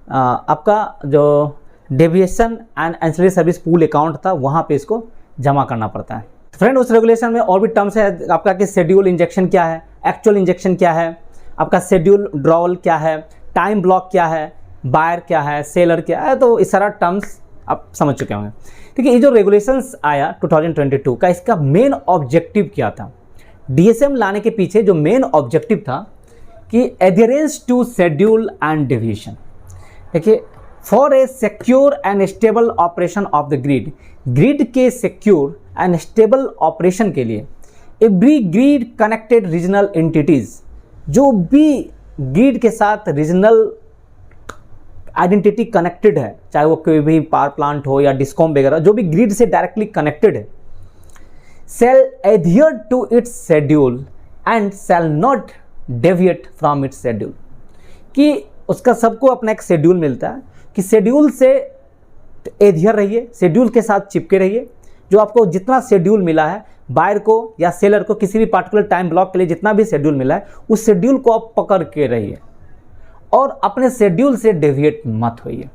आपका जो deviation and ancillary service pool account था वहाँ पे इसको जमा करना पड़ता है। फ्रेंड उस रेगुलेशन में और भी टर्म्स है आपका कि शेड्यूल इंजेक्शन क्या है, एक्चुअल इंजेक्शन क्या है, आपका शेड्यूल ड्रॉवल क्या है, टाइम ब्लॉक क्या है, बायर क्या है, सेलर क्या है, तो इस सारा टर्म्स आप समझ चुके होंगे। ठीक है, ये जो रेगुलेशंस आया 2022 का, इसका मेन ऑब्जेक्टिव क्या था, डीएसएम लाने के पीछे जो मेन ऑब्जेक्टिव था कि adherence to schedule and deviation. देखिए, for a secure and stable operation of the grid, grid के सिक्योर एंड स्टेबल ऑपरेशन के लिए every grid connected regional entities, जो भी ग्रिड के साथ रीजनल आइडेंटिटी कनेक्टेड है, चाहे वो कोई भी पावर प्लांट हो या डिस्कॉम वगैरह, जो भी ग्रिड से डायरेक्टली कनेक्टेड है, shall adhere to its schedule and shall not deviate from its schedule। कि उसका सबको अपना एक शेड्यूल मिलता है कि शेड्यूल से एडहियर रहिए, शेड्यूल के साथ चिपके रहिए। जो आपको जितना शेड्यूल मिला है, बायर को या सेलर को किसी भी पार्टिकुलर टाइम ब्लॉक के लिए जितना भी शेड्यूल मिला है, उस शेड्यूल को आप पकड़ के रहिए और अपने शेड्यूल से डेविएट मत होइए।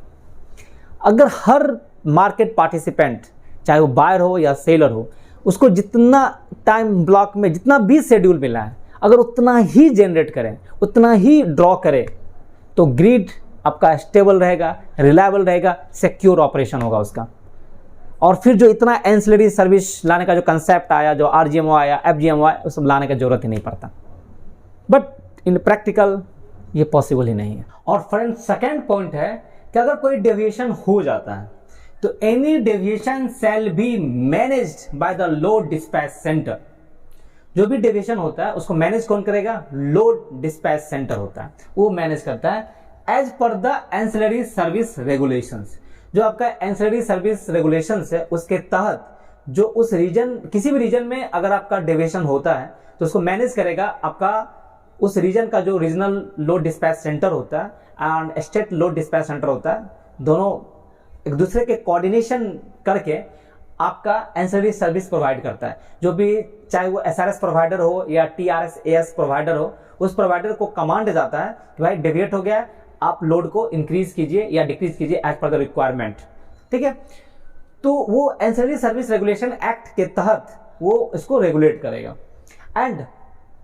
अगर हर मार्केट पार्टिसिपेंट, चाहे वो बायर हो या सेलर हो, उसको जितना टाइम ब्लॉक में जितना भी शेड्यूल मिला है, अगर उतना ही जनरेट करें, उतना ही ड्रॉ करें, तो ग्रिड आपका स्टेबल रहेगा, रिलायबल रहेगा, सिक्योर ऑपरेशन होगा उसका। और फिर जो इतना एंसिलरी सर्विस लाने का जो कंसेप्ट आया, जो RGMO आया, FGMO आया, वो सब लाने की जरूरत ही नहीं पड़ता। बट इन प्रैक्टिकल ये पॉसिबल ही नहीं है। और फ्रेंड सेकेंड पॉइंट है कि अगर कोई डेविएशन हो जाता है तो any deviation shall be managed by the load dispatch centre. जो भी डेविएशन होता है उसको मैनेज कौन करेगा, लोड डिस्पैच सेंटर होता है, वो मैनेज करता है as per the ancillary service regulations. जो आपका एंसिलरी सर्विस रेगुलेशंस है उसके तहत जो उस रीजन, किसी भी रीजन में अगर आपका डेविएशन होता है तो उसको मैनेज करेगा आपका उस रीजन का जो रीजनल लोड डिस्पैच सेंटर होता है and state load dispatch centre होता है। दोनों एक दूसरे के कोऑर्डिनेशन करके आपका एंसिलरी सर्विस प्रोवाइड करता है। जो भी, चाहे वो SRS प्रोवाइडर हो या TRS-AS प्रोवाइडर हो, उस प्रोवाइडर को कमांड जाता है कि भाई डेविएट हो गया, आप लोड को इंक्रीज कीजिए या डिक्रीज कीजिए एज पर द रिक्वायरमेंट। ठीक है, तो वो एंसिलरी सर्विस रेगुलेशन एक्ट के तहत वो इसको रेगुलेट करेगा एंड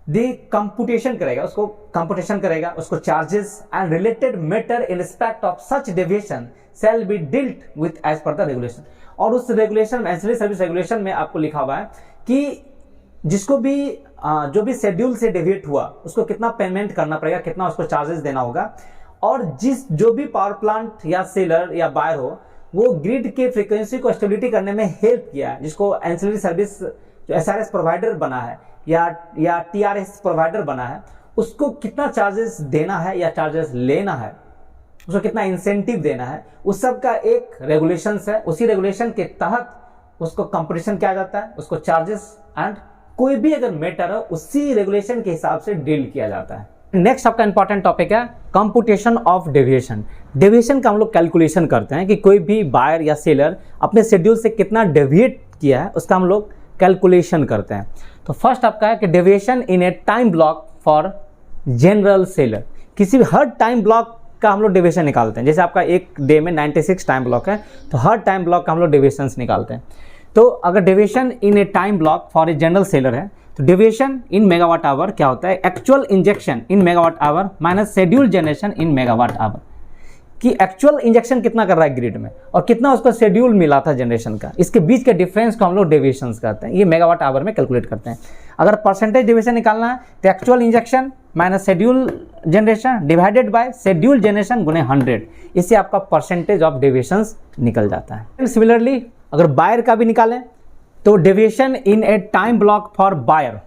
दी कंप्यूटेशन करेगा, उसको कंप्यूटेशन करेगा, उसको charges and related matter in respect of such deviation shall be dealt with as per the regulation. और उस रेगुलेशन में, एंसिलरी सर्विस रेगुलेशन में आपको लिखा हुआ है कि जिसको भी जो भी शेड्यूल से डेविएट हुआ उसको कितना पेमेंट करना पड़ेगा, कितना उसको चार्जेस देना होगा, और जो भी पावर प्लांट या सेलर या बायर हो वो ग्रिड के फ्रीक्वेंसी को स्टेबिलिटी करने में हेल्प किया है, जिसको एंसिलरी सर्विस जो SRS प्रोवाइडर बना है या TRS प्रोवाइडर बना है, उसको कितना चार्जेस देना है या चार्जेस लेना है, उसको कितना इंसेंटिव देना है, उस सब का एक रेगुलेशंस है। उसी रेगुलेशन के तहत उसको कंपटीशन किया जाता है, उसको चार्जेस एंड कोई भी अगर मैटर हो उसी रेगुलेशन के हिसाब से डील किया जाता है। नेक्स्ट आपका इंपॉर्टेंट टॉपिक है कंप्यूटेशन ऑफ डेविएशन। डेविएशन का हम लोग कैलकुलेशन करते हैं कि कोई भी बायर या सेलर अपने शेड्यूल से कितना डेविएट किया है, उसका हम लोग कैलकुलेशन करते हैं। तो फर्स्ट आपका है कि deviation in a time block for general seller. किसी भी हर टाइम ब्लॉक का हम लोग डेविएशन निकालते हैं। जैसे आपका एक डे में 96 टाइम ब्लॉक है, तो हर टाइम ब्लॉक का हम लोग डेविएशंस निकालते हैं। तो अगर deviation in a time block for a general seller है, तो डेविएशन इन मेगावाट आवर क्या होता है, actual injection in megawatt hour minus schedule generation in megawatt hour, कि एक्चुअल इंजेक्शन कितना कर रहा है ग्रिड में और कितना उसको शेड्यूल मिला था जनरेशन का, इसके बीच के डिफरेंस को हम लोग डेविएशंस कहते हैं। ये मेगावाट आवर में कैलकुलेट करते हैं। अगर परसेंटेज डेविएशन निकालना है तो actual injection minus schedule generation divided by schedule generation गुने 100, इससे आपका परसेंटेज ऑफ डेविएशंस निकल जाता है। सिमिलरली अगर बायर का भी निकालें तो deviation in a time block for buyer,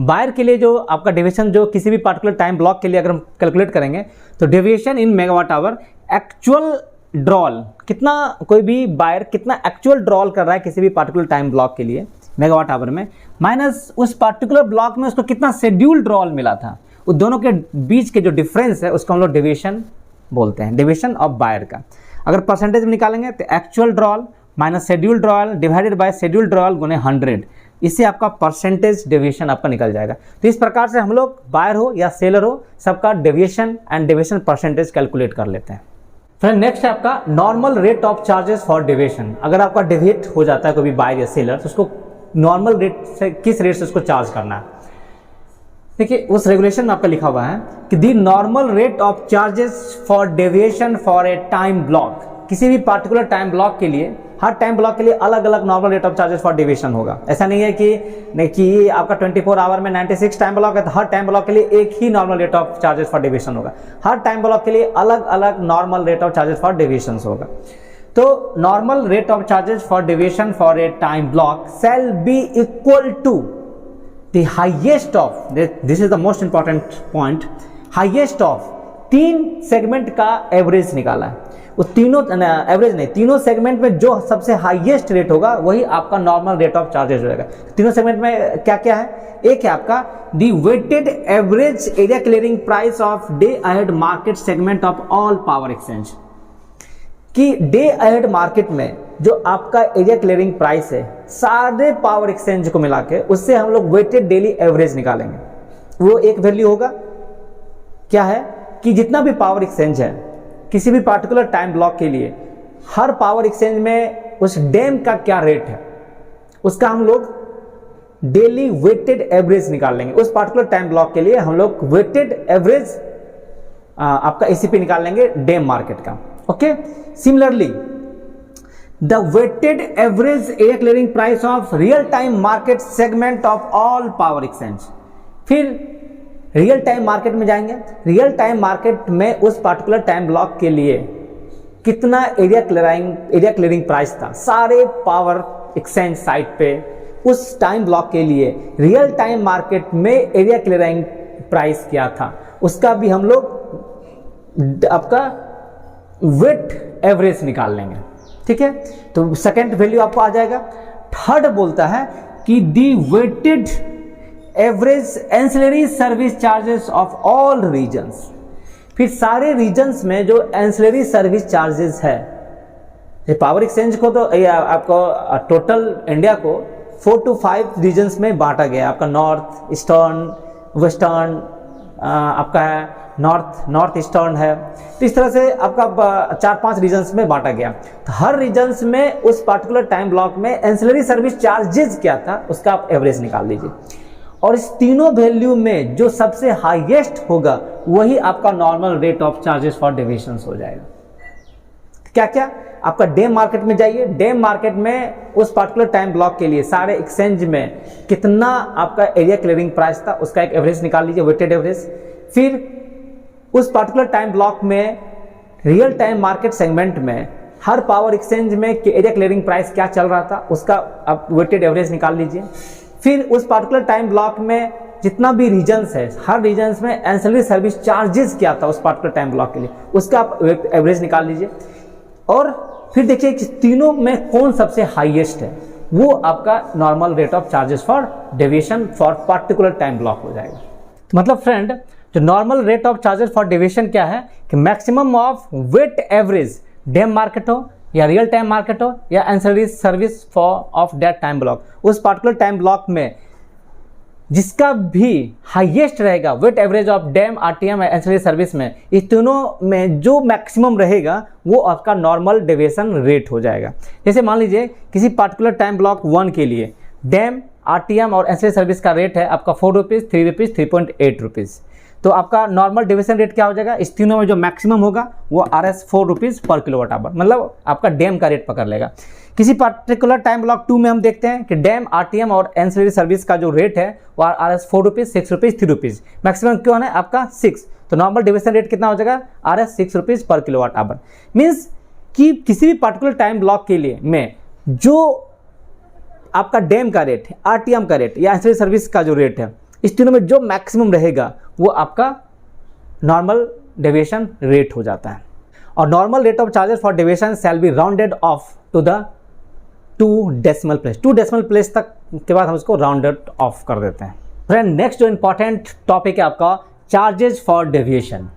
buyer के लिए जो आपका डेविएशन जो किसी भी पार्टिकुलर टाइम ब्लॉक के लिए अगर हम कैलकुलेट करेंगे तो deviation in megawatt hour, actual drawal कितना, कोई भी बायर कितना एक्चुअल ड्रॉल कर रहा है किसी भी पार्टिकुलर टाइम ब्लॉक के लिए मेगावाट आवर में, माइनस उस पार्टिकुलर ब्लॉक में उसको कितना शेड्यूल ड्रॉल मिला था, उस दोनों के बीच के जो डिफरेंस है उसको हम लोग डेविएशन बोलते हैं, डेविएशन ऑफ बायर का। अगर परसेंटेज में निकालेंगे तो actual drawal minus schedule drawal divided by schedule drawal गुने 100, इससे आपका परसेंटेज डेविएशन आपका निकल जाएगा। तो इस प्रकार से हम लोग बायर हो या सेलर हो सबका deviation and deviation percentage calculate कर लेते हैं। फिर नेक्स्ट है आपका normal rate of charges for deviation. अगर आपका डेविएट हो जाता है कोई भी बायर या सेलर तो उसको नॉर्मल रेट से, किस रेट से उसको चार्ज करना है। देखिए उस रेगुलेशन में आपका लिखा हुआ है कि the normal rate of charges for deviation for a time block, किसी भी पार्टिकुलर टाइम ब्लॉक के लिए, हर टाइम ब्लॉक के लिए अलग अलग normal rate of charges for deviation होगा। ऐसा नहीं है कि आपका 24 आवर में 96 टाइम ब्लॉक है तो हर टाइम ब्लॉक के लिए एक ही normal rate of charges for deviation होगा। हर टाइम ब्लॉक के लिए अलग अलग normal rate of charges for deviation होगा। तो normal rate of charges for deviation for a time block shall be equal to the highest of, this is the most important point, highest of 3 segment का average निकाला है। वो तीनों average नहीं, तीनों segment में जो सबसे हाईएस्ट रेट होगा वही आपका नॉर्मल रेट ऑफ चार्जेस रहेगा। तीनों सेगमेंट में क्या क्या है, एक है आपका the weighted average area clearing price of day ahead market segment of all power exchange, कि डे अहेड मार्केट में जो आपका एरिया क्लियरिंग प्राइस है सारे पावर एक्सचेंज को मिला के उससे हम लोग वेटेड डेली एवरेज निकालेंगे। वो एक वैल्यू होगा, क्या है कि जितना भी पावर एक्सचेंज है किसी भी पार्टिकुलर टाइम ब्लॉक के लिए, हर पावर एक्सचेंज में उस डैम का क्या रेट है उसका हम लोग डेली वेटेड एवरेज निकाल लेंगे। उस पार्टिकुलर टाइम ब्लॉक के लिए हम लोग वेटेड एवरेज आपका एसीपी निकाल लेंगे डैम मार्केट का। Okay, similarly the weighted average area clearing price of real time market segment of all power exchange. फिर रियल टाइम मार्केट में जाएंगे, रियल टाइम मार्केट में उस पार्टिकुलर टाइम ब्लॉक के लिए कितना एरिया क्लियरिंग प्राइस था सारे पावर एक्सचेंज साइट पे उस टाइम ब्लॉक के लिए, रियल टाइम मार्केट में एरिया क्लियरिंग प्राइस क्या था उसका भी हम लोग आपका वेट एवरेज निकाल लेंगे। ठीक है, तो सेकेंड वैल्यू आपको आ जाएगा। थर्ड बोलता है कि the weighted average ancillary service charges of all regions. फिर सारे रीजन्स में जो एंसिलरी सर्विस चार्जेस है, ये पावर एक्सचेंज को तो आपको टोटल इंडिया को 4 to 5 रीजन्स में बांटा गया। आपका नॉर्थ ईस्टर्न, वेस्टर्न, आपका है नॉर्थ ईस्टर्न है। तो इस तरह से आपका 4-5 रीजन्स में बांटा गया। तो हर रीजन्स में उस पार्टिकुलर टाइम ब्लॉक में एंसिलरी सर्विस चार्जेस क्या था उसका आप एवरेज निकाल लीजिए, और इस तीनों वैल्यू में जो सबसे हाईएस्ट होगा वही आपका normal rate of charges for deviation हो जाएगा। क्या क्या, आपका डैम मार्केट में जाइए, डैम मार्केट में उस पार्टिकुलर टाइम ब्लॉक के लिए सारे एक्सचेंज में कितना आपका एरिया क्लियरिंग प्राइस था उसका एक एवरेज निकाल लीजिए, वेटेड एवरेज। फिर उस पार्टिकुलर टाइम ब्लॉक में रियल टाइम मार्केट सेगमेंट में हर पावर एक्सचेंज में एरिया क्लियरिंग प्राइस क्या चल रहा था उसका आप वेटेड एवरेज निकाल लीजिए। फिर उस पार्टिकुलर टाइम ब्लॉक में जितना भी रीजन्स है, हर रीजन्स में एंसिलरी सर्विस चार्जेस क्या था उस पार्टिकुलर टाइम ब्लॉक के लिए उसका आप एवरेज निकाल लीजिए। और फिर देखिए कि तीनों में कौन सबसे हाईएस्ट है, वो आपका normal rate of charges for deviation for particular time block हो जाएगा। मतलब फ्रेंड, जो normal rate of charges for deviation क्या है कि maximum of weight average DAM market हो या रियल टाइम मार्केट हो या ancillary service for of that time block, उस पार्टिकुलर टाइम ब्लॉक में जिसका भी हाईएस्ट रहेगा weight average of DAM, RTM, ancillary service में, इस तीनों में जो मैक्सिमम रहेगा वो आपका नॉर्मल डेविएशन रेट हो जाएगा। जैसे मान लीजिए किसी पार्टिकुलर टाइम ब्लॉक 1 के लिए डैम, आरटीएम और एंसिलरी सर्विस का रेट है आपका 4 रुपीज़, 3 रुपीज़, 3.8 रुपीज़, तो आपका नॉर्मल डेविएशन रेट क्या हो जाएगा, इस तीनों में जो मैक्सिमम होगा वो RS 4 रुपीज़ पर किलोवाट आवर, मतलब आपका डैम का रेट पकड़ लेगा। किसी पर्टिकुलर टाइम ब्लॉक 2 में हम देखते हैं कि डैम, आरटीएम और एंसिलरी सर्विस का जो रेट है वो RS 4 rupees, 6 rupees, 3 rupees, maximum क्यों है आपका 6, तो नॉर्मल डेविएशन रेट कितना हो जाएगा RS 6 रुपीज़ पर किलोवाट आवर। मीन्स कि किसी भी पर्टिकुलर टाइम ब्लॉक के लिए में जो आपका डैम का रेट है, आरटीएम का रेट या एंसिलरी सर्विस का जो रेट है, इस तीनों में जो मैक्सिमम रहेगा वो आपका नॉर्मल डेविएशन रेट हो जाता है। और normal rate of charges for deviation shall be rounded off to the 2 decimal place, 2 decimal place तक के बाद हम इसको राउंडेड ऑफ कर देते हैं। फ्रेंड, नेक्स्ट जो इंपॉर्टेंट टॉपिक है आपका चार्जेस फॉर डेविएशन,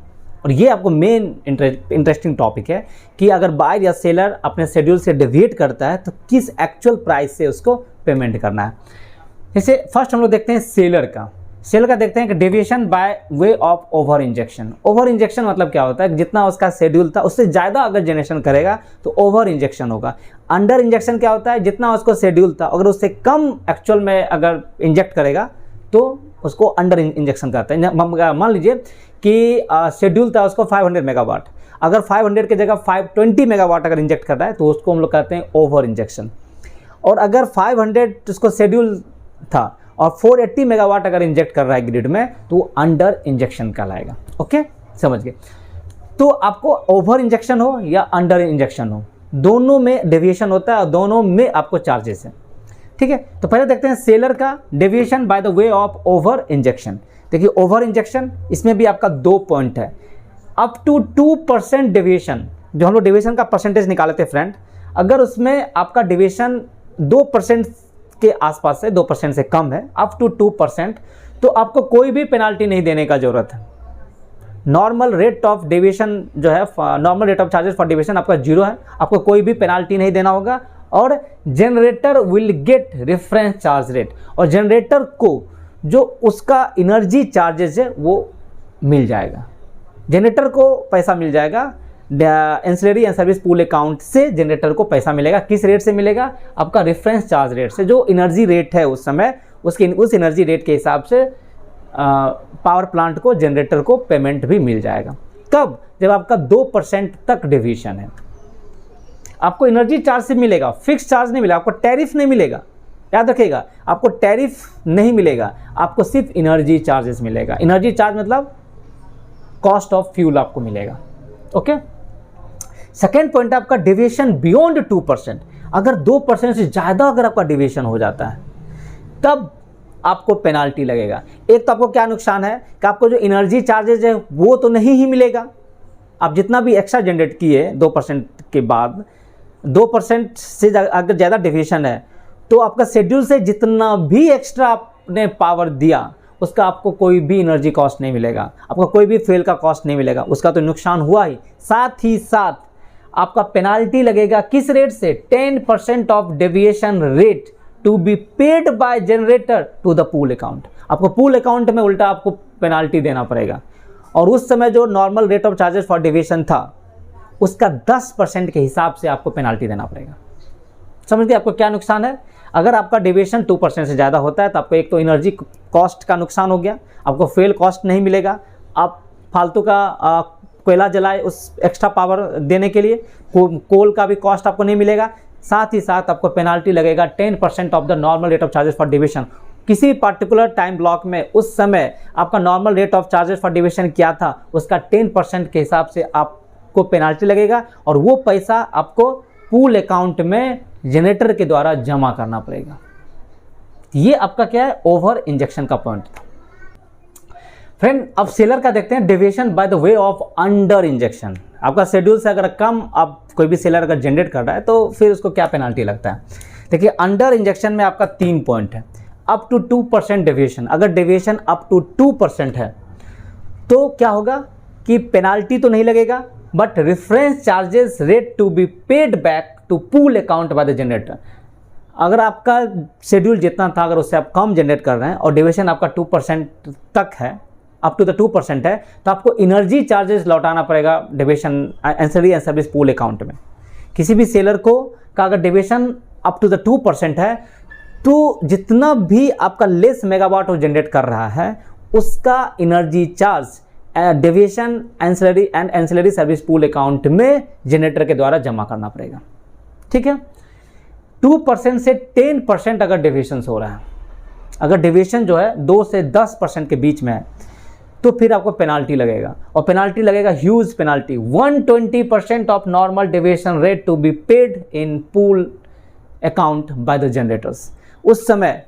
और ये आपको मेन इंटरेस्टिंग टॉपिक है कि अगर बायर या सेलर अपने शेड्यूल से डेविएट करता है तो किस एक्चुअल प्राइस से उसको पेमेंट करना है। जैसे फर्स्ट हम लोग देखते हैं सेलर का देखते हैं कि deviation by way of over injection. Over injection मतलब क्या होता है कि जितना उसका शेड्यूल था उससे ज़्यादा अगर जनरेशन करेगा तो ओवर इंजेक्शन होगा। अंडर इंजेक्शन क्या होता है, जितना उसको शेड्यूल था अगर उससे कम एक्चुअल में अगर इंजेक्ट करेगा तो उसको अंडर इंजेक्शन करते हैं। मान लीजिए कि शेड्यूल था उसको 500 मेगावाट, अगर 500 की जगह 520 मेगावाट अगर इंजेक्ट कर रहा है तो उसको हम लोग कहते हैं ओवर इंजेक्शन। और अगर 500 उसको शेड्यूल था और 480 मेगावाट अगर इंजेक्ट कर रहा है ग्रिड में तो अंडर इंजेक्शन कहलाएगा। ओके, समझ गए। तो आपको ओवर इंजेक्शन हो या अंडर इंजेक्शन हो, दोनों में डेविएशन होता है और दोनों में आपको चार्जेस है। ठीक है, तो पहले देखते हैं सेलर का deviation by the way of over injection. देखिए ओवर इंजेक्शन, इसमें भी आपका 2 पॉइंट है, अप टू 2% डेविएशन। जो हम लोग डेविएशन का परसेंटेज निकालते हैं फ्रेंड, अगर उसमें आपका डेविएशन 2% के आसपास है, 2% से कम है, अप टू 2%, तो आपको कोई भी पेनाल्टी नहीं देने का जरूरत है। नॉर्मल रेट ऑफ डेविएशन जो है, normal rate of charges for deviation आपका 0 है, आपको कोई भी पेनाल्टी नहीं देना होगा। और generator will get reference charge rate, और जनरेटर को जो उसका एनर्जी चार्जेस है वो मिल जाएगा, जनरेटर को पैसा मिल जाएगा। Ancillary and service pool account से जनरेटर को पैसा मिलेगा। किस रेट से मिलेगा, आपका रेफरेंस चार्ज रेट से, जो एनर्जी रेट है उस समय उसके उस एनर्जी रेट के हिसाब से पावर प्लांट को, जनरेटर को पेमेंट भी मिल जाएगा। कब, जब आपका 2% तक डेविएशन है। आपको एनर्जी चार्ज से मिलेगा, फिक्स चार्ज नहीं मिलेगा, आपको टैरिफ नहीं मिलेगा। याद रखिएगा, आपको टैरिफ नहीं मिलेगा, आपको सिर्फ एनर्जी चार्जेस मिलेगा। एनर्जी चार्ज मतलब कॉस्ट ऑफ फ्यूल आपको मिलेगा। ओके, सेकेंड पॉइंट आपका डेविएशन बियॉन्ड 2%। अगर 2% से ज़्यादा अगर आपका डेविएशन हो जाता है तब आपको पेनाल्टी लगेगा। एक तो आपको क्या नुकसान है कि आपको जो एनर्जी चार्जेज है वो तो नहीं ही मिलेगा। आप जितना भी एक्स्ट्रा जनरेट किए 2% के बाद, 2% से अगर ज़्यादा डेविएशन है तो आपका शेड्यूल से जितना भी एक्स्ट्रा आपने पावर दिया उसका आपको कोई भी एनर्जी कॉस्ट नहीं मिलेगा, आपको कोई भी फ्यूल का कॉस्ट नहीं मिलेगा, उसका तो नुकसान हुआ ही। साथ ही साथ आपका पेनाल्टी लगेगा किस रेट से, 10% of deviation rate to be paid by generator to the pool account. आपको पूल अकाउंट में उल्टा आपको पेनाल्टी देना पड़ेगा। और उस समय जो normal rate of charges for deviation था उसका 10% के हिसाब से आपको पेनाल्टी देना पड़ेगा। समझते आपको क्या नुकसान है। अगर आपका डेविएशन 2% से ज़्यादा होता है तो आपको एक तो एनर्जी कॉस्ट का नुकसान हो गया, आपको फ्यूल कॉस्ट नहीं मिलेगा, आप फालतू का कोयला जलाए उस एक्स्ट्रा पावर देने के लिए, कोल का भी कॉस्ट आपको नहीं मिलेगा। साथ ही साथ आपको पेनाल्टी लगेगा 10% of the normal rate of charges for deviation. किसी पर्टिकुलर टाइम ब्लॉक में उस समय आपका normal rate of charges for deviation क्या था उसका 10% के हिसाब से आपको पेनाल्टी लगेगा, और वो पैसा आपको पूल अकाउंट में जनरेटर के द्वारा जमा करना पड़ेगा। ये आपका क्या है, ओवर इंजेक्शन का पॉइंट था। फ्रेंड, अब सेलर का देखते हैं deviation by the way of under injection. आपका शेड्यूल से अगर कम आप कोई भी सेलर अगर जनरेट कर रहा है तो फिर उसको क्या पेनाल्टी लगता है। देखिए अंडर इंजेक्शन में आपका 3 पॉइंट है। अप टू 2% डेविएशन, अगर डेविएशन अप टू 2% है तो क्या होगा कि पेनाल्टी तो नहीं लगेगा, but reference charges rate to be paid back to pool account by the generator. अगर आपका शेड्यूल जितना था अगर उससे आप कम जनरेट कर रहे हैं और डेविएशन आपका 2% तक है, अप टू द 2% है, तो आपको एनर्जी चार्जेस लौटाना पड़ेगा deviation ancillary and service pool account में। किसी भी सेलर को का अगर डेविएशन अप टू द 2% है तो जितना भी आपका लेस मेगावाट वो जनरेट कर रहा है उसका energy charge deviation ancillary and ancillary service pool account में जनरेटर के द्वारा जमा करना पड़ेगा। ठीक है, 2% से 10% अगर डेविएशन हो रहा है, अगर डेविएशन जो है 2 से 10% के बीच में है तो फिर आपको पेनाल्टी लगेगा, और पेनाल्टी लगेगा huge penalty, 120% of normal deviation rate to be paid in pool account by the generators. उस समय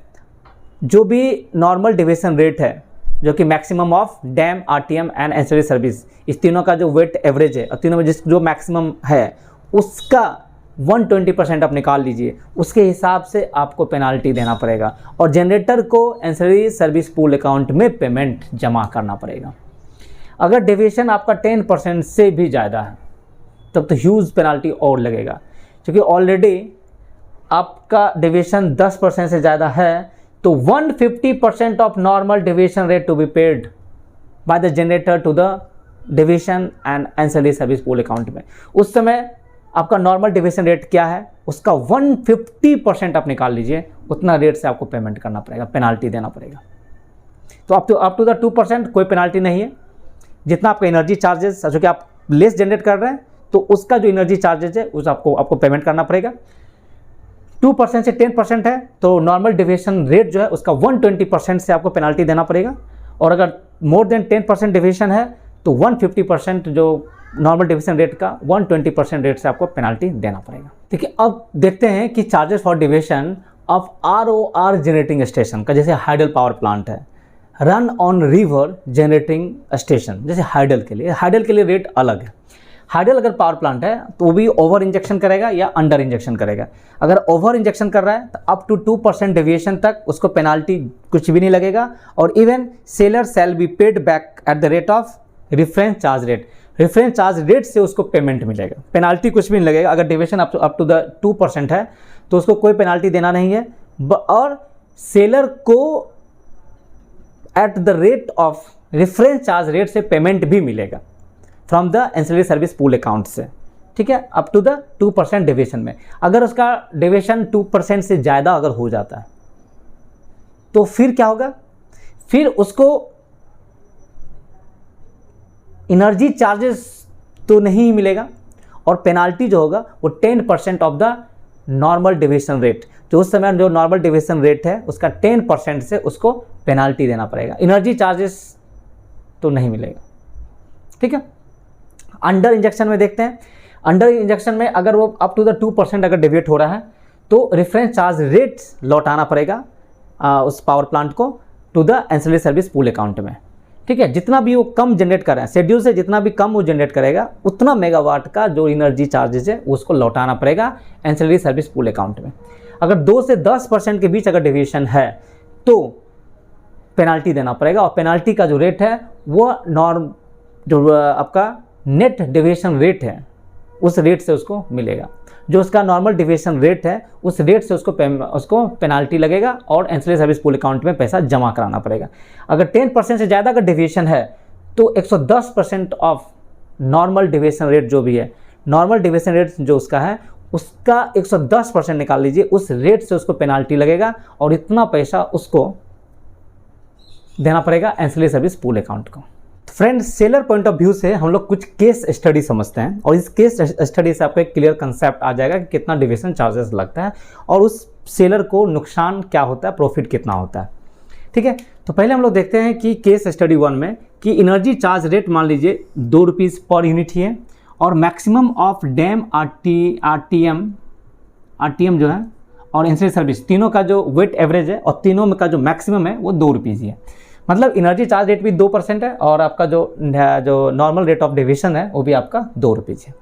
जो भी नॉर्मल डेविएशन रेट है जो कि maximum of DAM, RTM and ancillary service, इस तीनों का जो वेट एवरेज है और तीनों में जो मैक्सिमम है उसका 120% आप निकाल लीजिए, उसके हिसाब से आपको पेनाल्टी देना पड़ेगा और जनरेटर को एंसिलरी सर्विस पूल अकाउंट में पेमेंट जमा करना पड़ेगा। अगर डेविएशन आपका 10% से भी ज़्यादा है तब तो ह्यूज पेनाल्टी और लगेगा, क्योंकि ऑलरेडी आपका डेविएशन 10% से ज़्यादा है तो 150% of normal deviation rate to be paid by the generator to the deviation and ancillary service pool account में। उस समय आपका नॉर्मल डेविएशन रेट क्या है उसका 150% आप निकाल लीजिए, उतना रेट से आपको पेमेंट करना पड़ेगा, पेनाल्टी देना पड़ेगा। तो अप टू द 2% कोई पेनाल्टी नहीं है। जितना आपका एनर्जी चार्जेस जो कि आप लेस जनरेट कर रहे हैं तो उसका जो एनर्जी चार्जेस है उस आपको पेमेंट करना पड़ेगा। 2% से 10% है तो नॉर्मल डेविएशन रेट जो है उसका 120% से आपको पेनाल्टी देना पड़ेगा, और अगर मोर देन 10% डेविएशन है तो 150% जो नॉर्मल डेविएशन रेट का 120% रेट से आपको पेनाल्टी देना पड़ेगा। ठीक है, अब देखते हैं कि charges for deviation of ROR generating station का, जैसे हाइडल पावर प्लांट है, run on river generating station, जैसे हाइडल के लिए रेट अलग है। हाइडल अगर पावर प्लांट है तो वो भी ओवर इंजेक्शन करेगा या अंडर इंजेक्शन करेगा। अगर ओवर इंजेक्शन कर रहा है तो अप टू 2% डेविएशन तक उसको पेनाल्टी कुछ भी नहीं लगेगा, और even seller sell B paid back at the rate of reference charge rate, reference charge rate से उसको पेमेंट मिलेगा, पेनाल्टी कुछ भी नहीं लगेगा। अगर डेविएशन अप टू द 2% है तो उसको कोई पेनाल्टी देना नहीं है, और सेलर को at the rate of reference charge rate से पेमेंट भी मिलेगा from the ancillary service pool account से। ठीक है, अप टू द 2% डेविएशन में। अगर उसका डेविएशन 2% से ज़्यादा अगर हो जाता है तो फिर क्या होगा, फिर उसको एनर्जी चार्जेस तो नहीं मिलेगा, और पेनाल्टी जो होगा वो 10% of the normal deviation rate, जो उस समय जो नॉर्मल डेविएशन रेट है उसका 10% से उसको पेनाल्टी देना पड़ेगा, एनर्जी चार्जेस तो नहीं मिलेगा। ठीक है, अंडर इंजेक्शन में देखते हैं। अंडर इंजेक्शन में अगर वो अप टू द 2% अगर डेविएट हो रहा है तो रेफरेंस चार्ज रेट लौटाना पड़ेगा उस पावर प्लांट को to the ancillary service pool account में। ठीक है, जितना भी वो कम जनरेट कर रहा है, शेड्यूल से जितना भी कम वो जनरेट करेगा उतना मेगावाट का जो एनर्जी चार्जेस है उसको लौटाना पड़ेगा एंसिलरी सर्विस पूल अकाउंट में। अगर 2 से 10% के बीच अगर डेविएशन है तो पेनाल्टी देना पड़ेगा, और पेनाल्टी का जो रेट है वो जो आपका नेट डेविएशन रेट है उस रेट से उसको मिलेगा, जो उसका नॉर्मल डेविएशन रेट है उस रेट से उसको पेनाल्टी लगेगा और एंसिलरी सर्विस पूल अकाउंट में पैसा जमा कराना पड़ेगा। अगर 10% से ज़्यादा अगर डेविएशन है तो 110% ऑफ नॉर्मल डेविएशन रेट जो भी है, नॉर्मल डेविएशन रेट जो उसका है उसका 110% निकाल लीजिए, उस रेट से उसको पेनाल्टी लगेगा और इतना पैसा उसको देना पड़ेगा एंसिलरी सर्विस पूल अकाउंट को। Friends, seller point of view से हम लोग कुछ केस स्टडी समझते हैं, और इस केस स्टडी से आपको एक क्लियर कंसेप्ट आ जाएगा कि कितना डेविएशन चार्जेस लगता है और उस सेलर को नुकसान क्या होता है, प्रॉफिट कितना होता है। ठीक है, तो पहले हम लोग देखते हैं कि केस स्टडी 1 में कि एनर्जी चार्ज रेट मान लीजिए 2 रुपीज़ पर यूनिट ही है, और मैक्सिमम ऑफ डैम आरटीएम जो है और एंसिलरी सर्विस तीनों का जो वेट एवरेज है और तीनों में का जो मैक्सिमम है वो 2 रुपीज़ ही है। मतलब एनर्जी चार्ज रेट भी 2% है और आपका जो नॉर्मल रेट ऑफ डेविएशन है वो भी आपका 2 रुपीज़ है।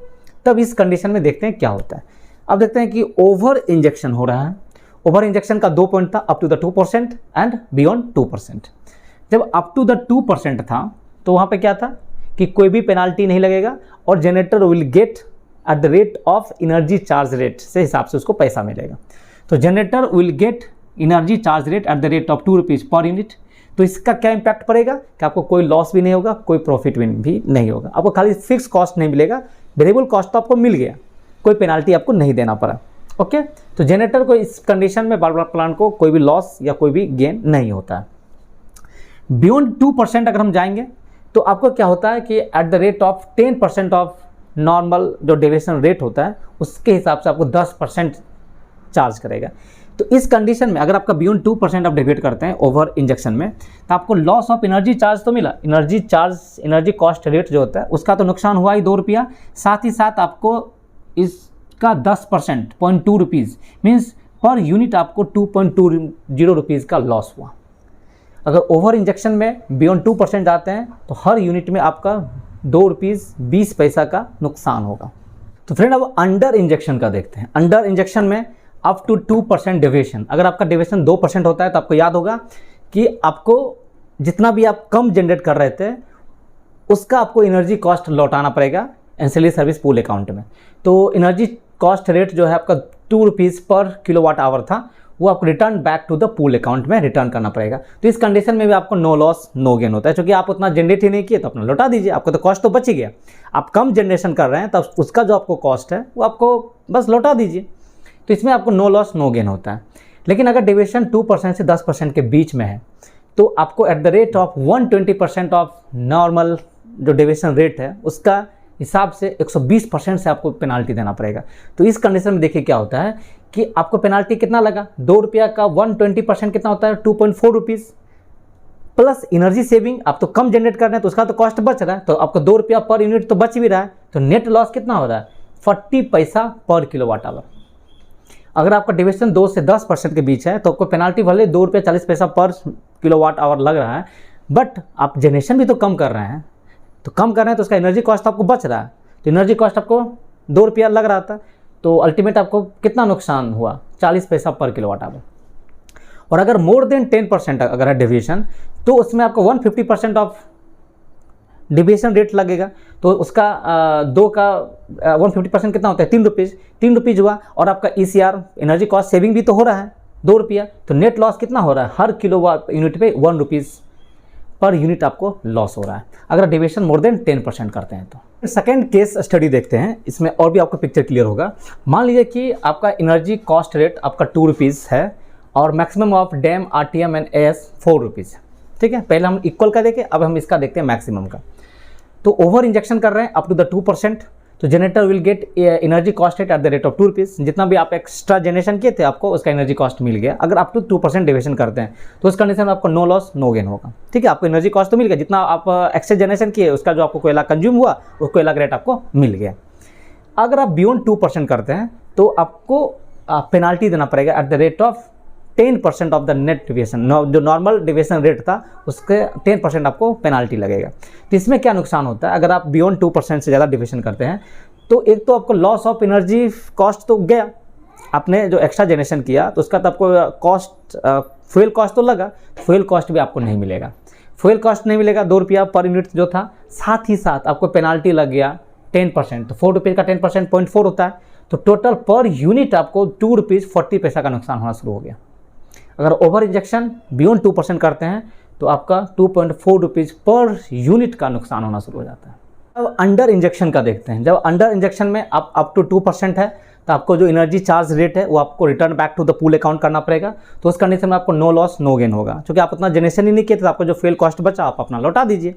तब इस कंडीशन में देखते हैं क्या होता है। अब देखते हैं कि ओवर इंजेक्शन हो रहा है। ओवर इंजेक्शन का 2 पॉइंट था, up to the 2% and beyond 2%। जब अप टू द 2% था तो वहाँ पे क्या था कि कोई भी पेनाल्टी नहीं लगेगा और generator will get at the rate of energy charge rate से हिसाब से उसको पैसा मिलेगा। तो generator will get energy charge rate at the rate of 2 rupees per unit. तो इसका क्या इम्पैक्ट पड़ेगा कि आपको कोई लॉस भी नहीं होगा, कोई प्रॉफिट भी नहीं होगा, आपको खाली फिक्स कॉस्ट नहीं मिलेगा, वेरिएबल कॉस्ट तो आपको मिल गया, कोई पेनाल्टी आपको नहीं देना पड़ा। ओके, तो जनरेटर को इस कंडीशन में पावर प्लांट को कोई भी लॉस या कोई भी गेन नहीं होता है। बियॉन्ड 2% अगर हम जाएंगे तो आपको क्या होता है कि at the rate of 10% of normal जो डेविएशन रेट होता है उसके हिसाब से आपको 10% चार्ज करेगा। तो इस कंडीशन में अगर आपका बियॉन्ड 2% आप डेविएट करते हैं ओवर इंजेक्शन में तो आपको लॉस ऑफ एनर्जी चार्ज तो मिला, एनर्जी कॉस्ट रेट जो होता है उसका तो नुकसान हुआ ही 2 रुपया, साथ ही साथ आपको इसका 10% 0.2 रुपीज़ मीन्स पर यूनिट आपको 2.20 रुपीज़ का लॉस हुआ। अगर ओवर इंजेक्शन में बियॉन्ड 2% जाते हैं तो हर यूनिट में आपका 2 रुपीज़ 20 पैसा का नुकसान होगा। तो फ्रेंड अब अंडर इंजेक्शन का देखते हैं। अंडर इंजेक्शन में अप टू 2% डेविएशन, अगर आपका डेविएशन 2% होता है तो आपको याद होगा कि आपको जितना भी आप कम जनरेट कर रहे थे उसका आपको एनर्जी कॉस्ट लौटाना पड़ेगा एंसिलरी सर्विस पूल अकाउंट में। तो एनर्जी कॉस्ट रेट जो है आपका 2 रुपीज़ पर किलोवाट आवर था, वो आपको return back to the pool account में रिटर्न करना पड़ेगा। तो इस कंडीशन में भी आपको नो लॉस नो गेन होता है, क्योंकि आप उतना जनरेट ही नहीं किए तो अपना लौटा दीजिए, आपको तो कॉस्ट तो बच ही गया। आप कम जनरेशन कर रहे हैं तब उसका जो आपको कॉस्ट है वो आपको बस लौटा दीजिए। तो इसमें आपको नो लॉस नो गेन होता है। लेकिन अगर डेविएशन 2% से 10% के बीच में है तो आपको at the rate of 120% of normal जो डेविएशन रेट है उसका हिसाब से 120% से आपको पेनाल्टी देना पड़ेगा। तो इस कंडीशन में देखिए क्या होता है कि आपको पेनाल्टी कितना लगा, 2 रुपया का 120% कितना होता है 2.4 रुपीज़ प्लस एनर्जी सेविंग। आप तो कम जनरेट कर रहे हैं तो उसका तो कॉस्ट बच रहा है, तो आपको 2 रुपया पर यूनिट तो बच भी रहा है। तो नेट लॉस कितना हो रहा है 40 पैसा पर किलोवाट आवर। अगर आपका डेविएशन 2 से 10% के बीच है तो आपको पेनाल्टी भले 2 रुपया 40 पैसा पर किलोवाट आवर लग रहा है, बट आप जनरेशन भी तो कम कर रहे हैं, तो कम कर रहे हैं तो उसका एनर्जी कॉस्ट आपको बच रहा है। तो एनर्जी कॉस्ट आपको 2 रुपया लग रहा था तो अल्टीमेट आपको कितना नुकसान हुआ 40 पैसा पर किलोवाट आवर। और अगर मोर देन 10% अगर है डेविएशन तो उसमें आपको 150% ऑफ डेविएशन रेट लगेगा। तो उसका 2 का 150% कितना होता है 3 रुपीज़ हुआ। और आपका ECR एनर्जी कॉस्ट सेविंग भी तो हो रहा है 2 रुपया, तो नेट लॉस कितना हो रहा है हर किलोवाट यूनिट पे 1 रुपीज़ पर यूनिट आपको लॉस हो रहा है अगर डेविएशन मोर देन 10% करते हैं। तो सेकेंड केस स्टडी देखते हैं, इसमें और भी आपको पिक्चर क्लियर होगा। मान लीजिए कि आपका एनर्जी कॉस्ट रेट आपका 2 रुपीज़ है और maximum of dam RTM and AS 4 rupees है। ठीक है, पहले हम इक्वल का देखें, अब हम इसका देखते हैं मैक्सिमम का। तो ओवर इंजेक्शन कर रहे हैं अप टू द 2%, तो generator will get energy cost rate at the rate of 2 rupees. जितना भी आप एक्स्ट्रा जनरेशन किए थे आपको उसका एनर्जी कॉस्ट मिल गया। अगर आप 2% डेविएशन करते हैं तो उस कंडीशन में आपको नो लॉस नो गेन होगा। ठीक है, आपको एनर्जी कॉस्ट तो मिल गया, जितना आप एक्स्ट्रा जनरेशन किए उसका जो आपको कोयला कंज्यूम हुआ वो कोयला का रेट आपको मिल गया। अगर आप बियॉन्ड 2% करते हैं तो आपको पेनाल्टी देना पड़ेगा at the rate of 10% of the net deviation. जो नॉर्मल डेविएशन रेट था उसके 10% आपको पेनाल्टी लगेगा। तो इसमें क्या नुकसान होता है अगर आप बियॉन्ड 2% से ज़्यादा डेविएशन करते हैं तो एक तो आपको लॉस ऑफ एनर्जी कॉस्ट तो गया, आपने जो एक्स्ट्रा जनरेशन किया तो उसका तो आपको कॉस्ट फ्यूल कॉस्ट तो लगा, फ्यूल कॉस्ट भी आपको नहीं मिलेगा। फ्यूल कॉस्ट नहीं मिलेगा 2 रुपया पर यूनिट जो था, साथ ही साथ आपको पेनाल्टी लग गया 10%। तो 4 रुपीज़ का 10% 0.4 होता है, तो टोटल पर यूनिट आपको 2 रुपीज़ 40 पैसा का नुकसान होना शुरू हो गया। अगर ओवर इंजेक्शन बियॉन्ड 2% करते हैं तो आपका 2.4 रुपीज़ पर यूनिट का नुकसान होना शुरू हो जाता है। अब अंडर इंजेक्शन का देखते हैं। जब अंडर इंजेक्शन में आप अप टू 2% है तो आपको जो एनर्जी चार्ज रेट है वो आपको return back to the pool account करना पड़ेगा। तो उस कंडीशन में आपको नो लॉस नो गेन होगा, क्योंकि आप उतना जनरेशन ही नहीं किए तो आपको जो फ्यूल कॉस्ट बचा आप अपना लौटा दीजिए।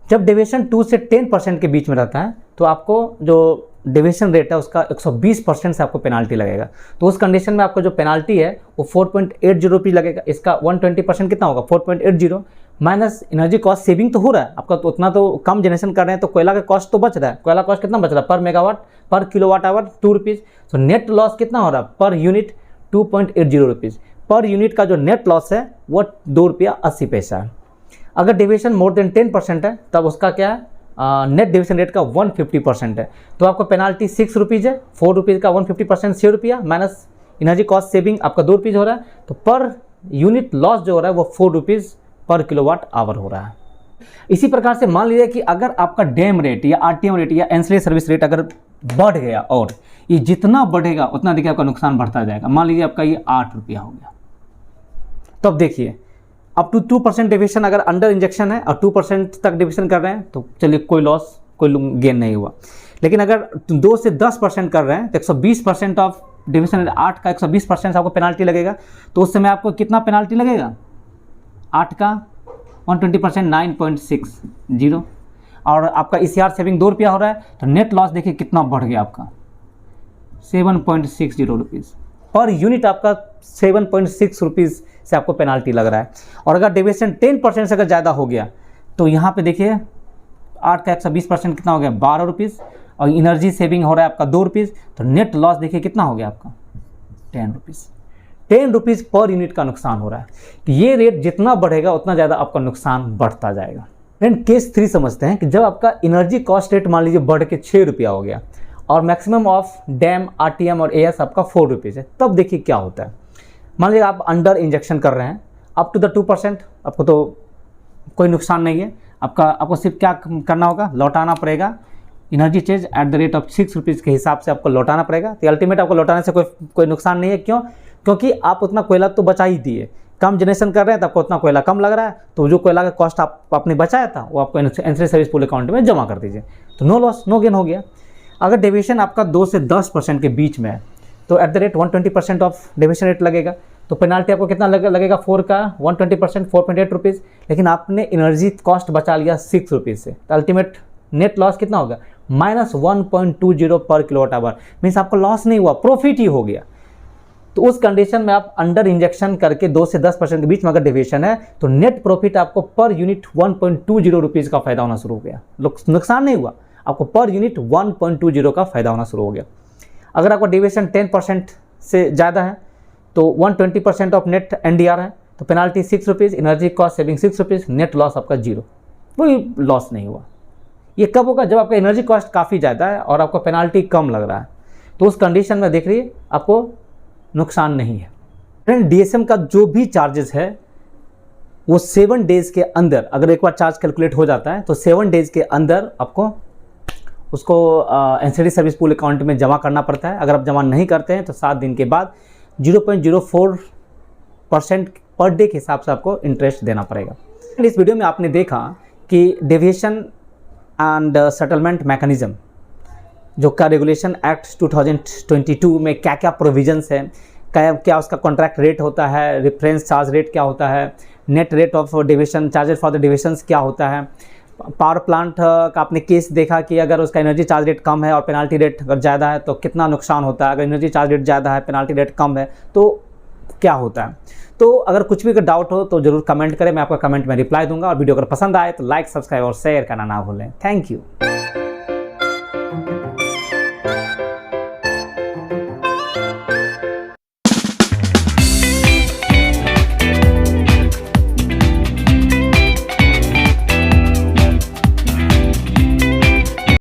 जब डेविएशन 2 से 10% के बीच में रहता है तो आपको जो डेविएशन रेट है उसका 120% से आपको पेनाल्टी लगेगा। तो उस कंडीशन में आपको जो पेनाल्टी है वो 4.80 रुपीज़ लगेगा। इसका 120% कितना होगा 4.80 माइनस एनर्जी कॉस्ट सेविंग तो हो रहा है आपका, तो उतना तो कम जनरेशन कर रहे हैं तो कोयला का कॉस्ट तो बच रहा है। कोयला कॉस्ट कितना बच रहा है पर मेगावाट पर किलोवाट आवर 2 रुपीज़। तो नेट लॉस कितना हो रहा है per unit 2.80 rupees. Per unit का जो नेट लॉस है वो 2 रुपया 80 पैसा है। अगर डेविएशन मोर देन 10% है तब उसका क्या है नेट डेविएशन रेट का 150% है, तो आपको पेनाल्टी 6 रुपीज़ है। 4 रुपीज़ का 150% 6 रुपया माइनस एनर्जी कॉस्ट सेविंग आपका 2 रुपीज़ हो रहा है, तो पर यूनिट लॉस जो हो रहा है वो 4 रुपीज़ पर किलोवाट आवर हो रहा है। इसी प्रकार से मान लीजिए कि अगर आपका डैम रेट या आरटीएम रेट या एंसिलरी सर्विस रेट अगर बढ़ गया, और ये जितना बढ़ेगा उतना देखिए आपका नुकसान बढ़ता जाएगा। मान लीजिए आपका ये 8 रुपया हो गया, तो अब देखिए अप टू 2% डेविएशन अगर अंडर इंजेक्शन है और 2% तक डेविएशन कर रहे हैं तो चलिए कोई लॉस कोई गेन नहीं हुआ। लेकिन अगर 2 से 10% कर रहे हैं तो 120% ऑफ डेविएशन 8 का 120% आपको पेनाल्टी लगेगा। तो उस समय आपको कितना पेनाल्टी लगेगा? 8 का 120% 9.60, और आपका ECR सेविंग 2 रुपया हो रहा है, तो नेट लॉस देखिए कितना बढ़ गया आपका 7.60 रुपीज़ पर यूनिट। आपका 7.6 रुपीज़ से आपको पेनाल्टी लग रहा है। और अगर डेविएशन 10% से अगर ज़्यादा हो गया तो यहाँ पे देखिए 8 का 120% कितना हो गया 12 रुपीज़, और एनर्जी सेविंग हो रहा है आपका 2 रुपीज़, तो नेट लॉस देखिए कितना हो गया आपका 10 रुपीज़। 10 रुपीज़ पर यूनिट का नुकसान हो रहा है। तो ये रेट जितना बढ़ेगा उतना ज़्यादा आपका नुकसान बढ़ता जाएगा। फ्रेंड केस 3 समझते हैं कि जब आपका एनर्जी कॉस्ट रेट मान लीजिए बढ़ के 6 रुपया हो गया और मैक्सिमम ऑफ डैम आरटीएम और एएस आपका 4 रुपीज़ है, तब देखिए क्या होता है। मान लीजिए आप अंडर इंजेक्शन कर रहे हैं अप टू द 2%, आपको तो कोई नुकसान नहीं है। आपको सिर्फ क्या करना होगा, लौटाना पड़ेगा energy charge at the rate of 6 rupees के हिसाब से आपको लौटाना पड़ेगा। तो अल्टीमेट आपको लौटाने से कोई नुकसान नहीं है। क्यों? क्योंकि आप उतना कोयला तो बचा ही दिए, कम जनरेशन कर रहे हैं तो आपको उतना कोयला कम लग रहा है, तो जो कोयला का कॉस्ट आपने बचाया था वो आपको एंसिलरी सर्विस पूल अकाउंट में जमा कर दीजिए, तो नो लॉस नो गेन हो गया। अगर डेविएशन आपका 2 से 10% के बीच में है तो at the rate 120% of deviation rate लगेगा। तो पेनाल्टी आपको कितना लगेगा 4 का 120% 4.8 रुपीज़। लेकिन आपने एनर्जी कॉस्ट बचा लिया 6 रुपीज़ से, तो अल्टीमेट नेट लॉस कितना होगा -1.20 पर किलोवाट आवर। मीन्स आपको लॉस नहीं हुआ, प्रॉफिट ही हो गया। तो उस कंडीशन में आप अंडर इंजेक्शन करके 2 से 10% के बीच में अगर डेविएशन है तो नेट प्रॉफिट आपको पर यूनिट 1.20 रुपीज़ का फायदा होना शुरू हो गया। नुकसान नहीं हुआ, आपको पर यूनिट 1.20 का फायदा होना शुरू हो गया। अगर आपका डेविएशन 10% से ज़्यादा है तो 120% ऑफ नेट NDR है, तो penalty 6 rupees, energy cost saving 6 rupees, net loss आपका 0, कोई लॉस नहीं हुआ। ये कब होगा? जब आपका एनर्जी कॉस्ट काफ़ी ज़्यादा है और आपका पेनाल्टी कम लग रहा है, तो उस कंडीशन में देख रहिए आपको नुकसान नहीं है। फ्रेंड DSM का जो भी चार्जेस है वो 7 डेज़ के अंदर, अगर एक बार चार्ज कैलकुलेट हो जाता है तो 7 डेज़ के अंदर आपको उसको एंसिलरी सर्विस पूल अकाउंट में जमा करना पड़ता है। अगर आप जमा नहीं करते हैं तो 7 दिन के बाद 0.04% पर डे के हिसाब से आपको इंटरेस्ट देना पड़ेगा। इस वीडियो में आपने देखा कि डेविएशन एंड सेटलमेंट मैकेनिज्म जो का रेगुलेशन एक्ट 2022 में क्या क्या प्रोविजंस है, क्या उसका कॉन्ट्रैक्ट रेट होता है, रेफरेंस चार्ज रेट क्या होता है, net rate of deviation, charges for the deviations क्या होता है। पावर प्लांट का आपने केस देखा कि अगर उसका एनर्जी चार्ज रेट कम है और पेनाल्टी रेट अगर ज़्यादा है तो कितना नुकसान होता है, अगर एनर्जी चार्ज रेट ज़्यादा है पेनाल्टी रेट कम है तो क्या होता है। तो अगर कुछ भी डाउट हो तो ज़रूर कमेंट करें, मैं आपका कमेंट में रिप्लाई दूंगा। और वीडियो अगर पसंद आए तो लाइक सब्सक्राइब और शेयर करना ना भूलें। Thank you.